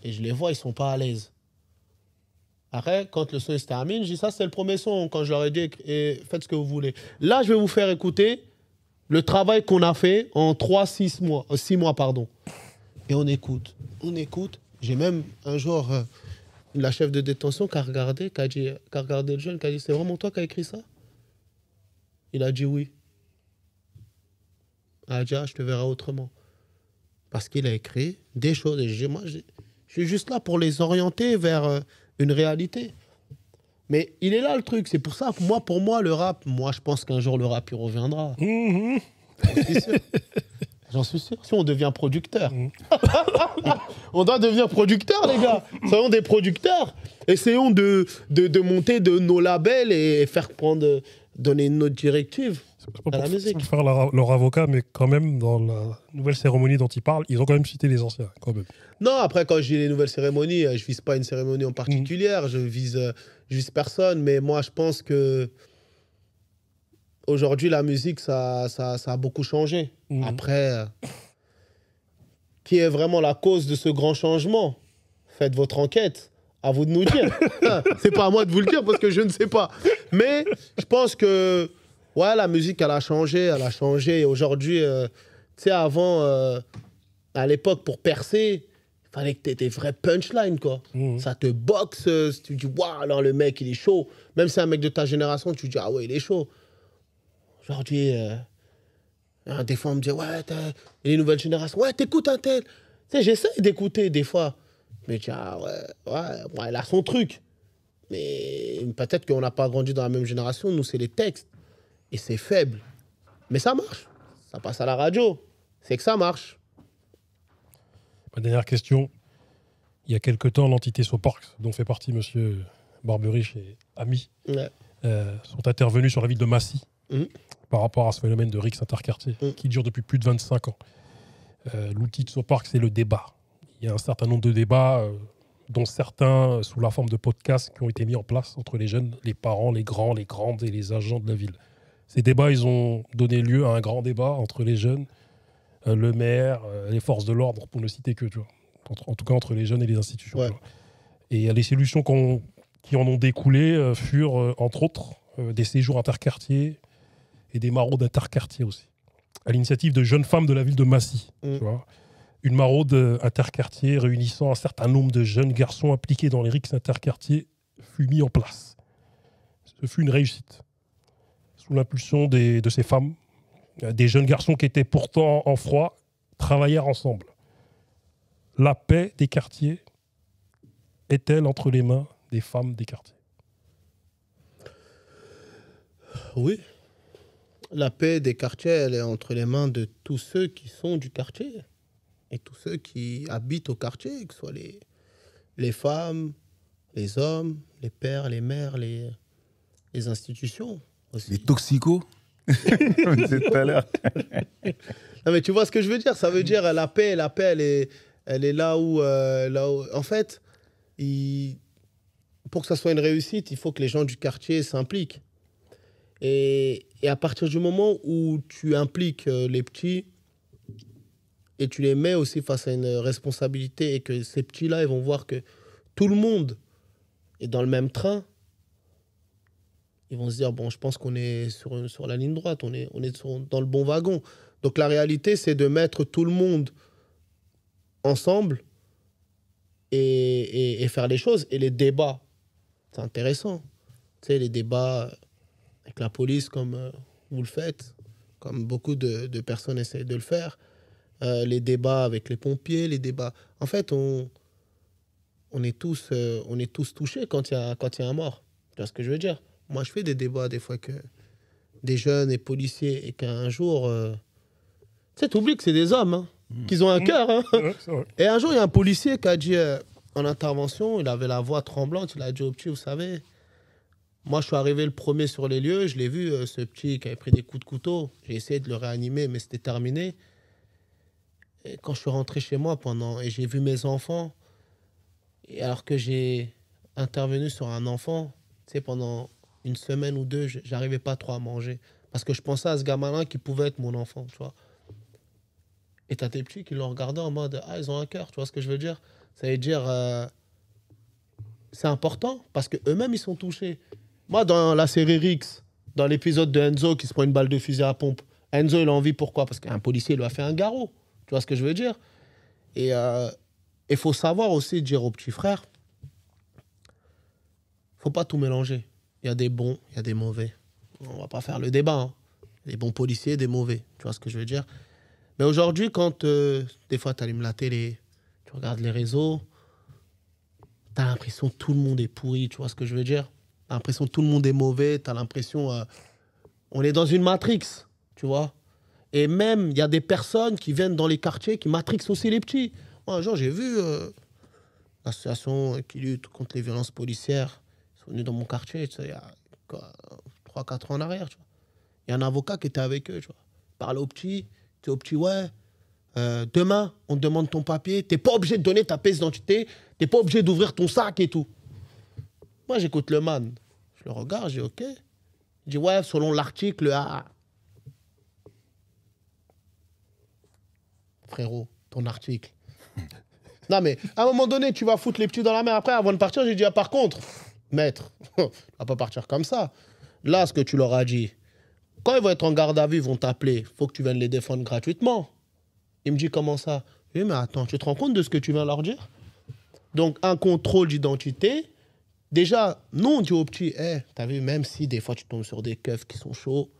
Et je les vois, ils sont pas à l'aise. Après, quand le son se termine, je dis, ça, c'est le premier son. Quand je leur ai dit, faites ce que vous voulez. Là, je vais vous faire écouter le travail qu'on a fait en 6 mois, pardon. Et on écoute. J'ai même un jour la chef de détention qui a regardé le jeune, qui a dit, c'est vraiment toi qui as écrit ça? Il a dit oui. Elle a dit, je te verrai autrement. Parce qu'il a écrit des choses. Et moi, je suis juste là pour les orienter vers une réalité. Mais il est là le truc. C'est pour ça que pour moi, le rap, moi, je pense qu'un jour, le rap, il reviendra. J'en suis sûr. J'en suis sûr. Si on devient producteur. On doit devenir producteur, les gars. Soyons des producteurs. Essayons de monter de nos labels et donner une autre directive à la musique. Faire leur avocat, mais quand même, dans la nouvelle cérémonie dont ils parlent, ils ont quand même cité les anciens, quand même. Non, après, quand je dis les nouvelles cérémonies, je vise pas une cérémonie en particulière, je vise personne, mais moi, je pense que aujourd'hui, la musique, ça a beaucoup changé. Après, qui est vraiment la cause de ce grand changement? Faites votre enquête. À vous de nous dire. C'est pas à moi de vous le dire parce que je ne sais pas. Mais je pense que ouais, la musique, elle a changé. Et aujourd'hui, tu sais, avant, à l'époque, pour percer, il fallait que tu aies des vrais punchlines, quoi. Ça te boxe. Tu dis, waouh, alors le mec, il est chaud. Même si c'est un mec de ta génération, tu dis, ah ouais, il est chaud. Aujourd'hui, des fois, on me dit, ouais, les nouvelles générations, ouais, t'écoutes un tel. Tu sais, j'essaie d'écouter des fois. Mais tu dis, ah ouais, elle a son truc. Mais peut-être qu'on n'a pas grandi dans la même génération. Nous, c'est les textes. Et c'est faible. Mais ça marche. Ça passe à la radio. C'est que ça marche. Ma dernière question. Il y a quelque temps, l'entité Soparks, dont fait partie M. Barberich et Ami, sont intervenus sur la ville de Massy par rapport à ce phénomène de rixe interquartier qui dure depuis plus de 25 ans. L'outil de Soparks, c'est le débat. Il y a un certain nombre de débats, dont certains sous la forme de podcasts qui ont été mis en place entre les jeunes, les parents, les grands, les grandes et les agents de la ville. Ces débats, ils ont donné lieu à un grand débat entre les jeunes, le maire, les forces de l'ordre, pour ne citer que, tu vois. En tout cas entre les jeunes et les institutions. Ouais. Et les solutions qui en ont découlé furent, entre autres, des séjours interquartiers et des maraudes interquartiers aussi. À l'initiative de jeunes femmes de la ville de Massy. Tu vois. Une maraude interquartier réunissant un certain nombre de jeunes garçons impliqués dans les rixes interquartiers fut mise en place. Ce fut une réussite. Sous l'impulsion de ces femmes, des jeunes garçons qui étaient pourtant en froid, travaillèrent ensemble. La paix des quartiers est-elle entre les mains des femmes des quartiers? Oui. La paix des quartiers, elle est entre les mains de tous ceux qui sont du quartier. Et tous ceux qui habitent au quartier, que ce soit les femmes, les hommes, les pères, les mères, les institutions aussi. Les toxicos. Comme je disais tout à l'heure. Non, mais tu vois ce que je veux dire? Ça veut dire la paix, elle est là où... en fait, pour que ça soit une réussite, il faut que les gens du quartier s'impliquent. Et à partir du moment où tu impliques les petits et tu les mets aussi face à une responsabilité et que ces petits-là, ils vont voir que tout le monde est dans le même train, ils vont se dire, bon, je pense qu'on est sur la ligne droite, on est dans le bon wagon. Donc la réalité, c'est de mettre tout le monde ensemble et faire les choses. Et les débats, c'est intéressant. Tu sais, les débats avec la police, comme vous le faites, comme beaucoup de personnes essayent de le faire. Les débats avec les pompiers, les débats... En fait, on est tous touchés quand il y a un mort. Tu vois ce que je veux dire? Moi, je fais des débats des fois que des jeunes et policiers et qu'un jour... Tu sais, t'oublies que c'est des hommes, hein, qu'ils ont un cœur. Hein. Ouais, c'est vrai. Et un jour, il y a un policier qui a dit en intervention, il avait la voix tremblante, il a dit au petit, vous savez, moi, je suis arrivé le premier sur les lieux, je l'ai vu, ce petit qui avait pris des coups de couteau. J'ai essayé de le réanimer, mais c'était terminé. Et quand je suis rentré chez moi et j'ai vu mes enfants, et alors que j'ai intervenu sur un enfant, tu sais, pendant une semaine ou deux, j'arrivais pas trop à manger. Parce que je pensais à ce gamin-là qui pouvait être mon enfant, tu vois. Et t'as des petits qui l'ont regardé en mode, ah, ils ont un cœur, tu vois ce que je veux dire? Ça veut dire, c'est important, parce qu'eux-mêmes, ils sont touchés. Moi, dans la série Rix, dans l'épisode de Enzo qui se prend une balle de fusil à pompe, Enzo, il a envie, pourquoi? Parce qu'un policier lui a fait un garrot. Tu vois ce que je veux dire? Et il faut savoir aussi dire aux petits frères, faut pas tout mélanger. Il y a des bons, il y a des mauvais. On va pas faire le débat. Hein. Des bons policiers, des mauvais. Tu vois ce que je veux dire? Mais aujourd'hui, quand des fois tu allumes la télé, tu regardes les réseaux, tu as l'impression que tout le monde est pourri. Tu vois ce que je veux dire? Tu as l'impression que tout le monde est mauvais. Tu as l'impression... on est dans une matrix, tu vois? Et même, il y a des personnes qui viennent dans les quartiers qui matrixent aussi les petits. Moi, un jour, j'ai vu l'association qui lutte contre les violences policières. Ils sont venus dans mon quartier, tu sais, il y a 3-4 ans en arrière. Tu vois. Il y a un avocat qui était avec eux. Tu vois. Il parlait aux petits. Tu sais, aux petits, ouais, demain, on te demande ton papier. Tu n'es pas obligé de donner ta pièce d'identité. Tu n'es pas obligé d'ouvrir ton sac et tout. Moi, j'écoute le man. Je le regarde, je dis, OK. Je dis, ouais, selon l'article, frérot, ton article. Non, mais à un moment donné, tu vas foutre les petits dans la mer. Après, avant de partir, j'ai dit, par contre, maître, on va pas partir comme ça. Là, ce que tu leur as dit, quand ils vont être en garde à vue, ils vont t'appeler. Il faut que tu viennes les défendre gratuitement. Il me dit, comment ça? Oui, mais attends, tu te rends compte de ce que tu viens leur dire? Donc, un contrôle d'identité. Déjà, nous, on dit aux petits, t'as vu, même si des fois tu tombes sur des keufs qui sont chauds,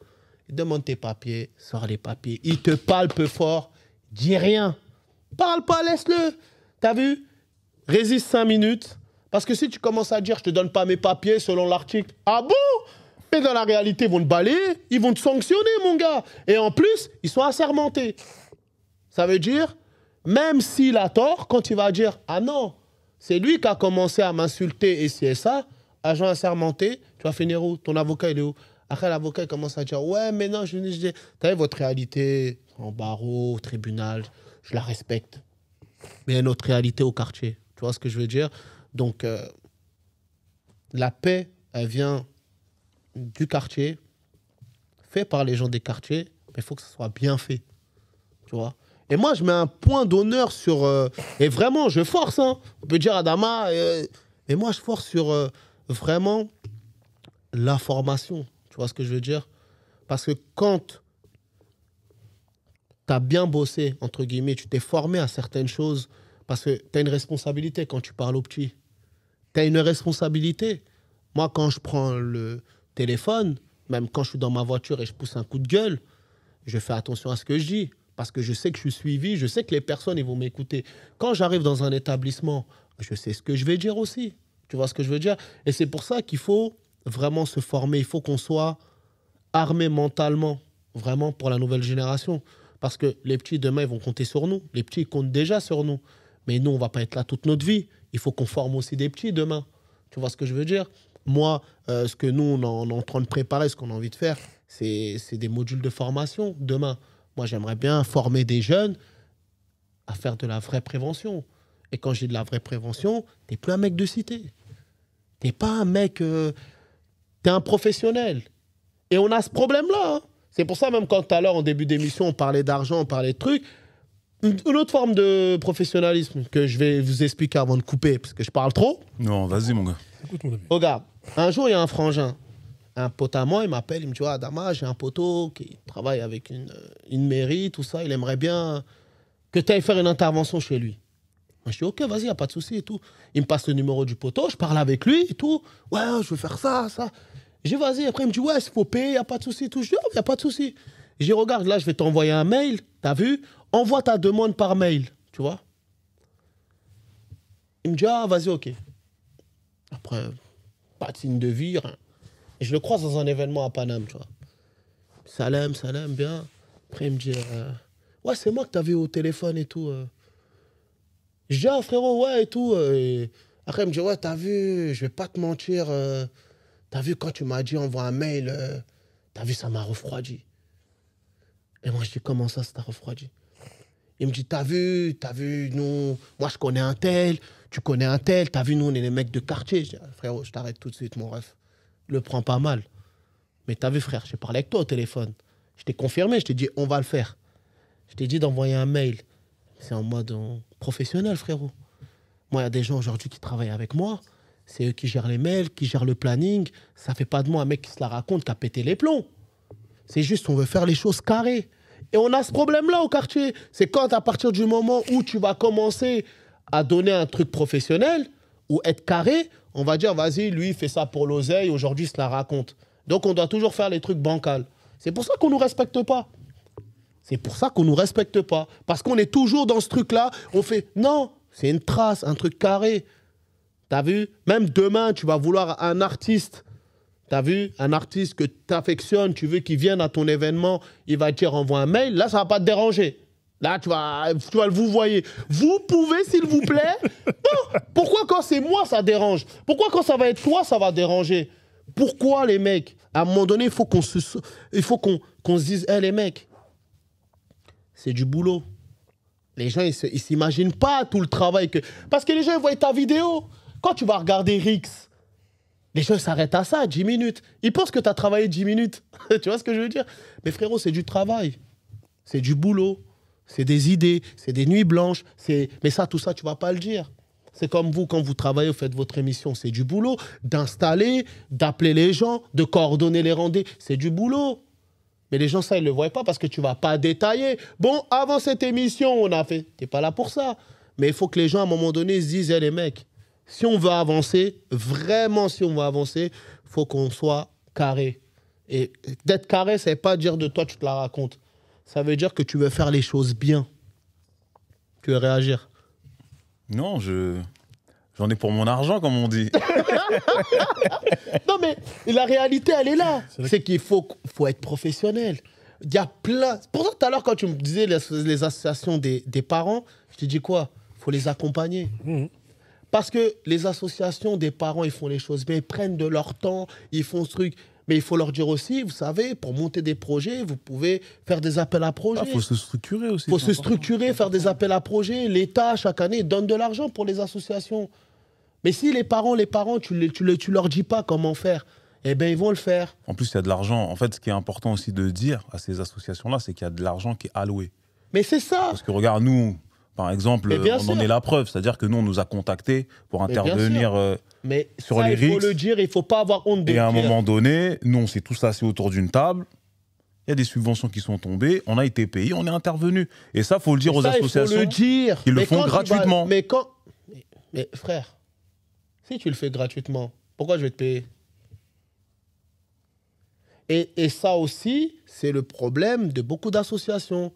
demande tes papiers, sors les papiers. Il te parle peu fort, dis rien. Parle pas, laisse-le. T'as vu? Résiste 5 minutes. Parce que si tu commences à dire, je te donne pas mes papiers selon l'article, ah bon? Mais dans la réalité, ils vont te balayer, ils vont te sanctionner, mon gars. Et en plus, ils sont assermentés. Ça veut dire, même s'il a tort, quand il va dire, ah non, c'est lui qui a commencé à m'insulter et c'est ça, agent assermenté, tu vas finir où? Ton avocat, il est où? Après, l'avocat commence à dire, ouais, mais non, t'as vu votre réalité en barreau, au tribunal, je la respecte. Mais il y a notre réalité au quartier. Tu vois ce que je veux dire? Donc, la paix, elle vient du quartier, fait par les gens des quartiers, mais il faut que ça soit bien fait. Tu vois? Et moi, je mets un point d'honneur sur... et vraiment, je force. Hein. On peut dire Adama... et moi, je force sur vraiment la formation. Tu vois ce que je veux dire? Parce que quand tu as bien bossé, entre guillemets, tu t'es formé à certaines choses, parce que tu as une responsabilité quand tu parles aux petits. Tu as une responsabilité. Moi, quand je prends le téléphone, même quand je suis dans ma voiture et je pousse un coup de gueule, je fais attention à ce que je dis. Parce que je sais que je suis suivi, je sais que les personnes ils vont m'écouter. Quand j'arrive dans un établissement, je sais ce que je vais dire aussi. Tu vois ce que je veux dire? Et c'est pour ça qu'il faut vraiment se former. Il faut qu'on soit armé mentalement, vraiment pour la nouvelle génération. Parce que les petits, demain, ils vont compter sur nous. Les petits, ils comptent déjà sur nous. Mais nous, on ne va pas être là toute notre vie. Il faut qu'on forme aussi des petits demain. Tu vois ce que je veux dire? Moi, ce que nous, on est en train de préparer, ce qu'on a envie de faire, c'est des modules de formation demain. Moi, j'aimerais bien former des jeunes à faire de la vraie prévention. Et quand je dis de la vraie prévention, t'es plus un mec de cité. T'es pas un mec... t'es un professionnel. Et on a ce problème-là. Hein. C'est pour ça, même quand tout à l'heure, en début d'émission, on parlait d'argent, on parlait de trucs, une autre forme de professionnalisme que je vais vous expliquer avant de couper, parce que je parle trop. Non, vas-y, mon gars. Écoute, mon ami. Regarde, un jour, il y a un frangin. Un pote à moi, il m'appelle, il me dit, ah, Adama, j'ai un poteau qui travaille avec une mairie, tout ça, il aimerait bien que tu ailles faire une intervention chez lui. Moi, je dis, ok, vas-y, y a pas de souci et tout. Il me passe le numéro du poteau, je parle avec lui et tout. Ouais, je veux faire ça, ça. Je dis, vas-y, après, il me dit, ouais, il faut payer, y a pas de souci et tout. Je dis, oh, y a pas de souci. Je dis, regarde, là, je vais t'envoyer un mail, t'as vu? Envoie ta demande par mail, tu vois. Il me dit, ah, vas-y, ok. Après, pas de signe de vie, rien. Et je le croise dans un événement à Paname, tu vois. Salam, bien. Après, il me dit, ouais, c'est moi que t'as vu au téléphone et tout. Je dis, ah, frérot, ouais, et tout. Et après, il me dit, ouais, t'as vu, je vais pas te mentir. T'as vu, quand tu m'as dit, envoie un mail, t'as vu, ça m'a refroidi. Et moi, je dis, comment ça t'a refroidi? Il me dit, t'as vu, nous, moi, je connais un tel, tu connais un tel, t'as vu, nous, on est les mecs de quartier. Je dis, ah, frérot, je t'arrête tout de suite, mon ref. Le prends pas mal. Mais t'as vu, frère, j'ai parlé avec toi au téléphone. Je t'ai confirmé, je t'ai dit, on va le faire. Je t'ai dit d'envoyer un mail. C'est en mode professionnel, frérot. Moi, il y a des gens aujourd'hui qui travaillent avec moi. C'est eux qui gèrent les mails, qui gèrent le planning. Ça fait pas de moi un mec qui se la raconte, qui a pété les plombs. C'est juste, on veut faire les choses carrées. Et on a ce problème-là au quartier. C'est quand, à partir du moment où tu vas commencer à donner un truc professionnel ou être carré, on va dire, vas-y, lui, il fait ça pour l'oseille, aujourd'hui, il se la raconte. Donc, on doit toujours faire les trucs bancals. C'est pour ça qu'on ne nous respecte pas. C'est pour ça qu'on ne nous respecte pas. Parce qu'on est toujours dans ce truc-là. On fait, non, c'est une trace, un truc carré. T'as vu? Même demain, tu vas vouloir un artiste. T'as vu? Un artiste que tu affectionnes, tu veux qu'il vienne à ton événement, il va te dire, envoie un mail. Là, ça ne va pas te déranger. Là, tu vas le vous voyez. Vous pouvez, s'il vous plaît. Non. Pourquoi quand c'est moi, ça dérange? Pourquoi quand ça va être toi, ça va déranger? Pourquoi, les mecs? À un moment donné, il faut qu'on se dise, hé, les mecs, c'est du boulot. Les gens, ils ne s'imaginent pas tout le travail que... Parce que les gens, ils voient ta vidéo. Quand tu vas regarder Rix, les gens s'arrêtent à ça, 10 minutes. Ils pensent que tu as travaillé 10 minutes. Tu vois ce que je veux dire? Mais frérot, c'est du travail. C'est du boulot. C'est des idées. C'est des nuits blanches. Mais ça, tout ça, tu ne vas pas le dire. C'est comme vous, quand vous travaillez, vous faites votre émission, c'est du boulot. D'installer, d'appeler les gens, de coordonner les rendez-vous, c'est du boulot. Mais les gens, ça, ils ne le voient pas parce que tu ne vas pas détailler. Bon, avant cette émission, on a fait. Tu n'es pas là pour ça. Mais il faut que les gens, à un moment donné, se disent, les mecs, si on veut avancer, vraiment si on veut avancer, il faut qu'on soit carré. Et d'être carré, ça ne veut pas dire de toi, tu te la racontes. Ça veut dire que tu veux faire les choses bien. Tu veux réagir? Non, j'en ai pour mon argent, comme on dit. Non, mais la réalité, elle est là. C'est qu'il faut être professionnel. Il y a plein... Pourtant, tout à l'heure, quand tu me disais les associations des parents, je te dis quoi? Il faut les accompagner. Parce que les associations des parents, ils font les choses bien, ils prennent de leur temps, ils font ce truc. Mais il faut leur dire aussi, vous savez, pour monter des projets, vous pouvez faire des appels à projets. Il faut se structurer aussi. Il faut se structurer, faire des appels à projets. L'État, chaque année, donne de l'argent pour les associations. Mais si les parents, tu leur dis pas comment faire, eh bien, ils vont le faire. En plus, il y a de l'argent. En fait, ce qui est important aussi de dire à ces associations-là, c'est qu'il y a de l'argent qui est alloué. Mais c'est ça. Parce que regarde, nous, par exemple, on en est la preuve. C'est-à-dire que nous, on nous a contactés pour intervenir sur ça, les RICS. Il faut le dire, il ne faut pas avoir honte de le dire. Et à un moment donné, nous, on s'est tous assis autour d'une table. Il y a des subventions qui sont tombées. On a été payés, on est intervenu. Et ça, il faut le dire aux associations. Il faut le dire. Ils le font gratuitement. Mais frère, si tu le fais gratuitement, pourquoi je vais te payer? Et ça aussi, c'est le problème de beaucoup d'associations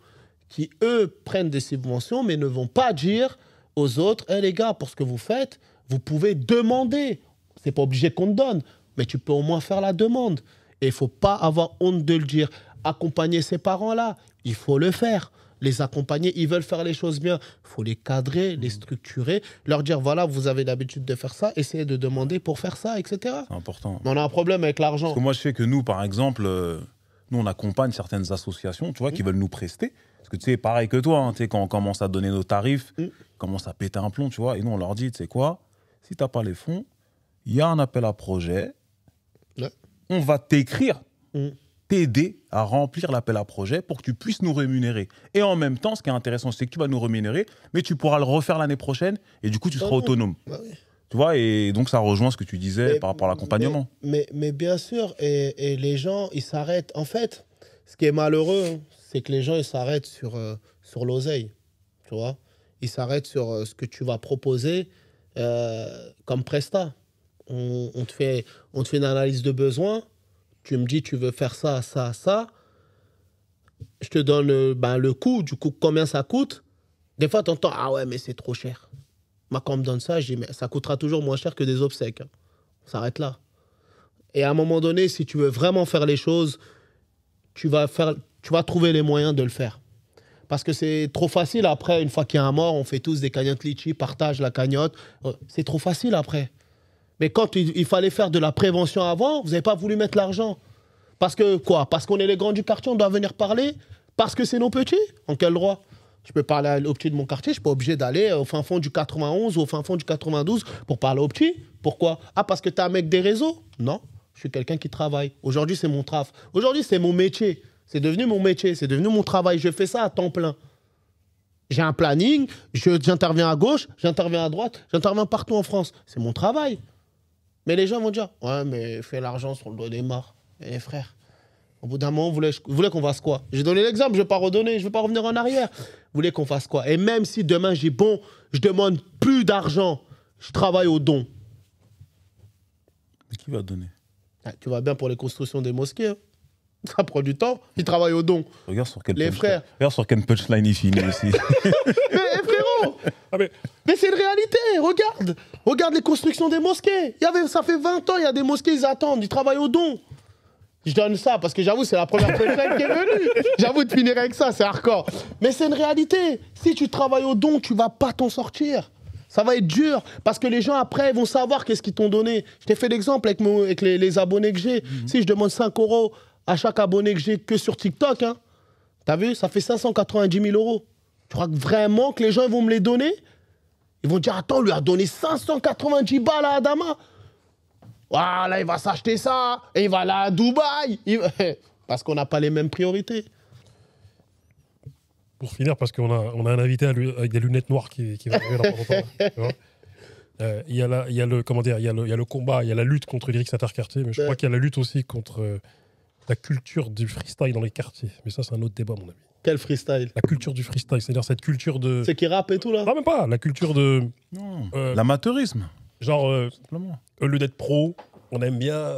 qui, eux, prennent des subventions, mais ne vont pas dire aux autres, hey, les gars, pour ce que vous faites, vous pouvez demander. C'est pas obligé qu'on te donne, mais tu peux au moins faire la demande. Et il ne faut pas avoir honte de le dire. Accompagner ces parents-là, il faut le faire. Les accompagner, ils veulent faire les choses bien. Il faut les cadrer, les structurer, leur dire, voilà, vous avez l'habitude de faire ça, essayez de demander pour faire ça, etc. C'est important. Mais on a un problème avec l'argent. Parce que moi, je sais que nous, par exemple, nous, on accompagne certaines associations, tu vois, qui veulent nous prester. Parce que tu sais, pareil que toi, hein, tu sais, quand on commence à donner nos tarifs, on commence à péter un plomb, tu vois. Et nous, on leur dit, tu sais quoi, si tu n'as pas les fonds, il y a un appel à projet, on va t'écrire, t'aider à remplir l'appel à projet pour que tu puisses nous rémunérer. Et en même temps, ce qui est intéressant, c'est que tu vas nous rémunérer, mais tu pourras le refaire l'année prochaine et du coup, tu seras autonome. Bah oui. Tu vois, et donc ça rejoint ce que tu disais par rapport à l'accompagnement. Mais bien sûr, et les gens, ils s'arrêtent. En fait, ce qui est malheureux, c'est que les gens, ils s'arrêtent sur l'oseille, tu vois. Ils s'arrêtent sur ce que tu vas proposer comme prestat. On te fait une analyse de besoin. Tu me dis, tu veux faire ça, ça, ça. Je te donne le coût, du coup, combien ça coûte. Des fois, tu entends, ah ouais, mais c'est trop cher. Moi, quand on me donne ça, je dis, mais ça coûtera toujours moins cher que des obsèques. Hein. On s'arrête là. Et à un moment donné, si tu veux vraiment faire les choses, tu vas trouver les moyens de le faire. Parce que c'est trop facile après, une fois qu'il y a un mort, on fait tous des cagnottes litchi, partage la cagnotte. C'est trop facile après. Mais quand il fallait faire de la prévention avant, vous n'avez pas voulu mettre l'argent. Parce que quoi? Parce qu'on est les grands du quartier, on doit venir parler? Parce que c'est nos petits? En quel droit? Je peux parler aux petits de mon quartier, je ne suis pas obligé d'aller au fin fond du 91 ou au fin fond du 92 pour parler aux petits. Pourquoi? Ah, parce que tu es un mec des réseaux? Non, je suis quelqu'un qui travaille. Aujourd'hui, c'est mon traf. Aujourd'hui, c'est mon métier. C'est devenu mon métier, c'est devenu mon travail. Je fais ça à temps plein. J'ai un planning, j'interviens à gauche, j'interviens à droite, j'interviens partout en France. C'est mon travail. Mais les gens vont dire, ouais, mais fais l'argent sur le dos des morts. Eh frère, au bout d'un moment, vous voulez qu'on fasse quoi? J'ai donné l'exemple, je ne vais pas redonner, je ne vais pas revenir en arrière. Vous voulez qu'on fasse quoi? Et même si demain, je dis, bon, je demande plus d'argent, je travaille au don. Mais qui va donner? Ah, tu vas bien pour les constructions des mosquées. Hein. Ça prend du temps, ils travaillent au don. Regarde sur quel les frères. Regarde sur quel punchline il finit aussi. mais frérot, mais c'est une réalité, regarde les constructions des mosquées. Ça fait 20 ans, il y a des mosquées, ils attendent, ils travaillent au don. Je donne ça parce que j'avoue, c'est la première punchline qui est venue. J'avoue de finir avec ça, c'est hardcore. Mais c'est une réalité. Si tu travailles au don, tu vas pas t'en sortir. Ça va être dur parce que les gens après vont savoir qu'est-ce qu'ils t'ont donné. Je t'ai fait l'exemple avec les abonnés que j'ai. Si je demande 5 € à chaque abonné que j'ai que sur TikTok, hein, t'as vu, ça fait 590 000 €. Tu crois vraiment que les gens vont me les donner? Ils vont dire, attends, on lui a donné 590 balles à Adama. Voilà, il va s'acheter ça, et il va aller à Dubaï. Parce qu'on n'a pas les mêmes priorités. Pour finir, parce qu'on a un invité avec des lunettes noires qui va arriver là pendant longtemps. Il y a le combat, il y a la lutte contre les rixes interquartiers, mais je crois qu'il y a la lutte aussi contre la culture du freestyle dans les quartiers. Mais ça, c'est un autre débat, mon ami. Quel freestyle? La culture du freestyle, c'est-à-dire cette culture de... C'est qui rappe et tout, là? Non, même pas. La culture de... Non, l'amateurisme. Genre, Simplement. au lieu d'être pro, on aime bien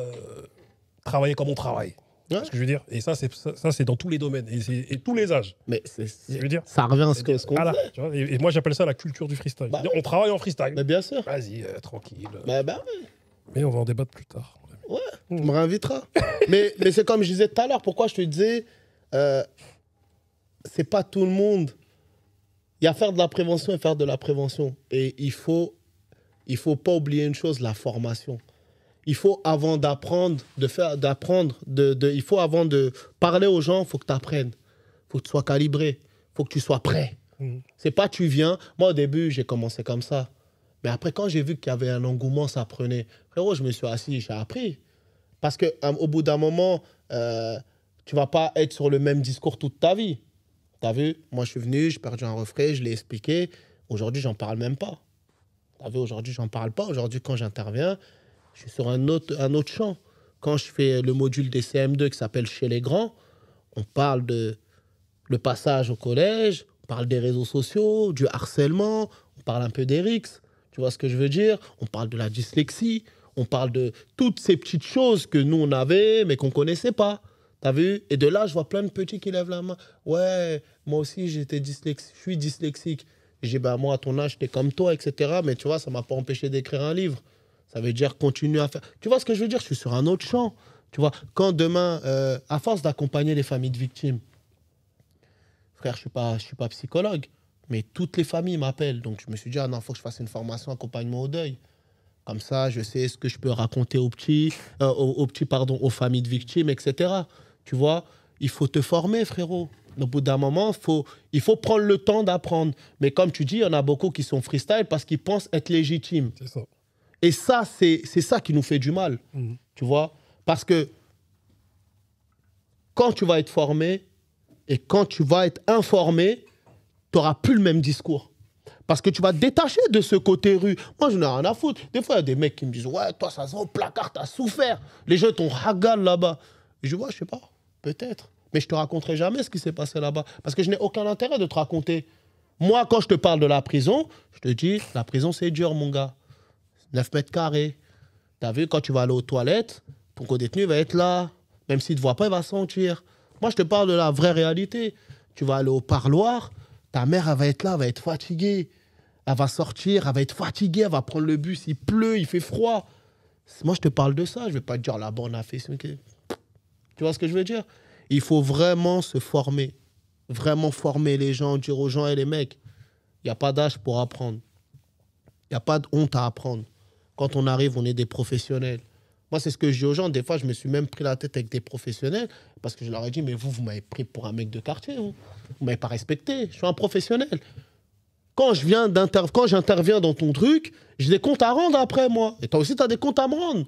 travailler comme on travaille. Ouais. C'est ce que je veux dire. Et ça, c'est dans tous les domaines et tous les âges. Mais je veux dire, ça revient à ce qu'on voilà, fait. tu vois, et moi, j'appelle ça la culture du freestyle. Bah, on travaille en freestyle. Mais bien sûr. Vas-y, tranquille. Ouais. Mais on va en débattre plus tard. Ouais, tu me réinviteras. mais c'est comme je disais tout à l'heure, pourquoi je te disais, c'est pas tout le monde. Il y a faire de la prévention et faire de la prévention. Et il faut pas oublier une chose, la formation. Il faut, avant d'apprendre, il faut avant de parler aux gens, il faut que tu apprennes. Il faut que tu sois calibré. Il faut que tu sois prêt. C'est pas tu viens. Moi, au début, j'ai commencé comme ça. Mais après, quand j'ai vu qu'il y avait un engouement, ça prenait. Frérot, je me suis assis, j'ai appris. Parce qu'au bout d'un moment, tu vas pas être sur le même discours toute ta vie. T'as vu? Moi, je suis venu, j'ai perdu un refrain, je l'ai expliqué. Aujourd'hui, j'en parle même pas. T'as vu? Aujourd'hui, j'en parle pas. Aujourd'hui, quand j'interviens, je suis sur un autre champ. Quand je fais le module des CM2 qui s'appelle Chez les grands, on parle de le passage au collège, on parle des réseaux sociaux, du harcèlement, on parle un peu des rixes. Tu vois ce que je veux dire? On parle de la dyslexie, on parle de toutes ces petites choses que nous, on avait, mais qu'on ne connaissait pas. T'as vu? Et de là, je vois plein de petits qui lèvent la main. Ouais, moi aussi, je suis dyslexique. Je dis, bah, moi, à ton âge, j'étais comme toi, etc. Mais tu vois, ça ne m'a pas empêché d'écrire un livre. Ça veut dire continuer à faire. Tu vois ce que je veux dire? Je suis sur un autre champ. Tu vois, quand demain, à force d'accompagner les familles de victimes, frère, je ne suis pas psychologue, mais toutes les familles m'appellent. Donc, je me suis dit, ah non, il faut que je fasse une formation accompagnement au deuil. Comme ça, je sais ce que je peux raconter aux aux familles de victimes, etc. Tu vois, il faut te former, frérot. Au bout d'un moment, il faut prendre le temps d'apprendre. Mais comme tu dis, il y en a beaucoup qui sont freestyle parce qu'ils pensent être légitimes. C'est ça. Et ça, c'est ça qui nous fait du mal. Tu vois? Parce que quand tu vas être formé et quand tu vas être informé, tu n'auras plus le même discours. Parce que tu vas te détacher de ce côté rue. Moi, je n'ai rien à foutre. Des fois, il y a des mecs qui me disent « Ouais, toi, ça se voit au placard, t'as souffert. Les gens t'ont ragal là-bas. » Je dis « Ouais, je sais pas, peut-être. Mais je te raconterai jamais ce qui s'est passé là-bas. Parce que je n'ai aucun intérêt de te raconter. Moi, quand je te parle de la prison, je te dis « La prison, c'est dur, mon gars. 9 mètres carrés. T'as vu, quand tu vas aller aux toilettes, ton co-détenu va être là. Même s'il ne te voit pas, il va sentir. Moi, je te parle de la vraie réalité. Tu vas aller au parloir, ta mère, elle va être là, elle va être fatiguée. Elle va sortir, elle va être fatiguée, elle va prendre le bus, il pleut, il fait froid. Moi, je te parle de ça. Je ne vais pas te dire là-bas, on a fait... Tu vois ce que je veux dire? Il faut vraiment se former. Vraiment former les gens, dire aux gens, et les mecs, il n'y a pas d'âge pour apprendre. Il n'y a pas de honte à apprendre. Quand on arrive, on est des professionnels. Moi, c'est ce que je dis aux gens. Des fois, je me suis même pris la tête avec des professionnels parce que je leur ai dit, mais vous m'avez pris pour un mec de quartier. Vous ne m'avez pas respecté. Je suis un professionnel. Quand j'interviens dans ton truc, j'ai des comptes à rendre après, moi. Et toi aussi, tu as des comptes à me rendre.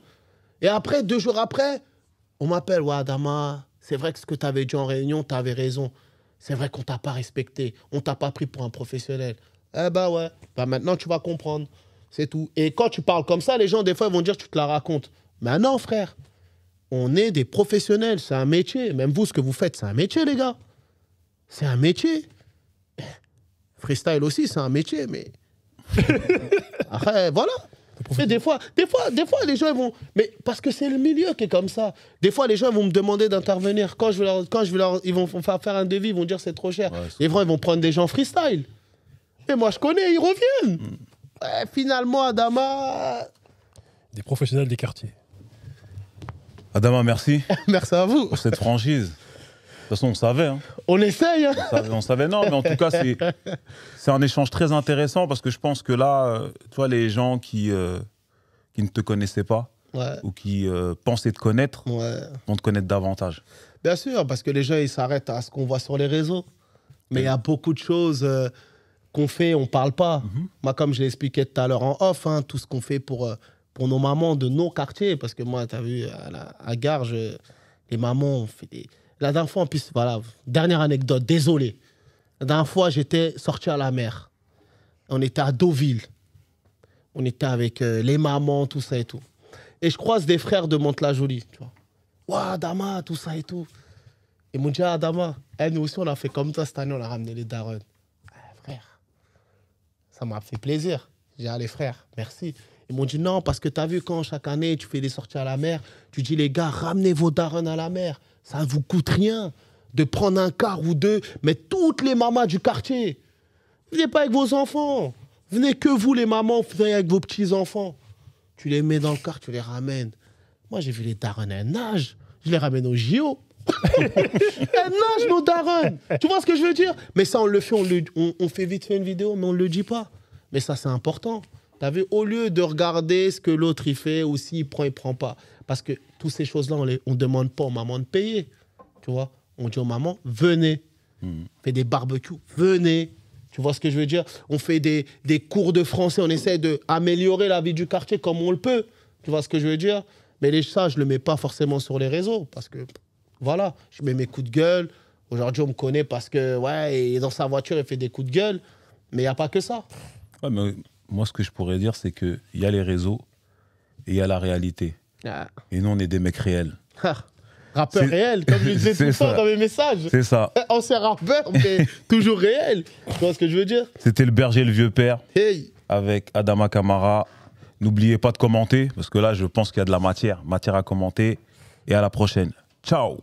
Et après, 2 jours après, on m'appelle, ouais, Adama, c'est vrai que ce que tu avais dit en réunion, tu avais raison. C'est vrai qu'on ne t'a pas respecté. On ne t'a pas pris pour un professionnel. Eh ben ouais, ben maintenant tu vas comprendre. C'est tout. Et quand tu parles comme ça, les gens, des fois, ils vont dire tu te la racontes. Mais non, frère. On est des professionnels. C'est un métier. Même vous, ce que vous faites, c'est un métier, les gars. C'est un métier. Freestyle aussi, c'est un métier, mais... Après, voilà. Et des fois, les gens, ils vont... Mais parce que c'est le milieu qui est comme ça. Des fois, les gens vont me demander d'intervenir. Ils vont faire un devis, ils vont dire c'est trop cher. Ouais, ils vont prendre des gens freestyle. Et moi, je connais, ils reviennent. Finalement, Adama... Des professionnels des quartiers. Adama, merci. Merci à vous. Pour cette franchise. De toute façon, on savait. Hein. On essaye. Hein. On savait, non, mais en tout cas, c'est un échange très intéressant parce que je pense que là, toi, les gens qui ne te connaissaient pas ou qui pensaient te connaître vont te connaître davantage. Bien sûr, parce que les gens, ils s'arrêtent à ce qu'on voit sur les réseaux. Mais il y a beaucoup de choses... qu'on fait, on ne parle pas. Moi, comme je l'ai expliqué tout à l'heure en off, hein, tout ce qu'on fait pour nos mamans de nos quartiers, parce que moi, tu as vu, à Garges, les mamans, on fait des... La dernière fois, en plus, voilà, dernière anecdote, désolé. La dernière fois, j'étais sorti à la mer. On était à Deauville. On était avec les mamans, tout ça et tout. Et je croise des frères de Mantes-la-Jolie, tu vois. Ouah, Adama, tout ça et tout. Ils m'ont dit, ah, Adama, nous aussi, on a fait comme toi cette année, on a ramené les darons. Frère, ça m'a fait plaisir. J'ai dit, ah, les frères, merci. Ils m'ont dit, non, parce que tu as vu quand chaque année, tu fais des sorties à la mer, tu dis, les gars, ramenez vos darons à la mer. Ça ne vous coûte rien de prendre un car ou deux, mais toutes les mamas du quartier. Venez pas avec vos enfants. Venez que vous, les mamans, venez avec vos petits-enfants. Tu les mets dans le car, tu les ramènes. Moi, j'ai vu les darons, elles nagent. Je les ramène au JO. Elles nagent, nos darons. Tu vois ce que je veux dire? Mais ça, on le fait, on fait vite fait une vidéo, mais on ne le dit pas. Mais ça, c'est important. T'as vu, au lieu de regarder ce que l'autre il fait, ou s'il prend, il prend pas. Parce que toutes ces choses-là, on ne demande pas aux mamans de payer. Tu vois? On dit aux mamans, venez. On fait des barbecues, venez. Tu vois ce que je veux dire? On fait des cours de français, on essaie d'améliorer la vie du quartier comme on le peut. Tu vois ce que je veux dire? Mais ça, je ne le mets pas forcément sur les réseaux. Parce que, voilà, je mets mes coups de gueule. Aujourd'hui, on me connaît parce que, ouais, il est dans sa voiture, il fait des coups de gueule. Mais il n'y a pas que ça. Ouais, mais moi, ce que je pourrais dire, c'est qu'il y a les réseaux et il y a la réalité. Ah. Et nous, on est des mecs réels. Rappeur réel, comme je disais tout le temps dans mes messages. C'est ça. Ancien rappeur, mais toujours réel. Tu vois ce que je veux dire? C'était le berger, le vieux père, Hey. avec Adama Camara. N'oubliez pas de commenter, parce que là, je pense qu'il y a de la matière à commenter. Et à la prochaine. Ciao.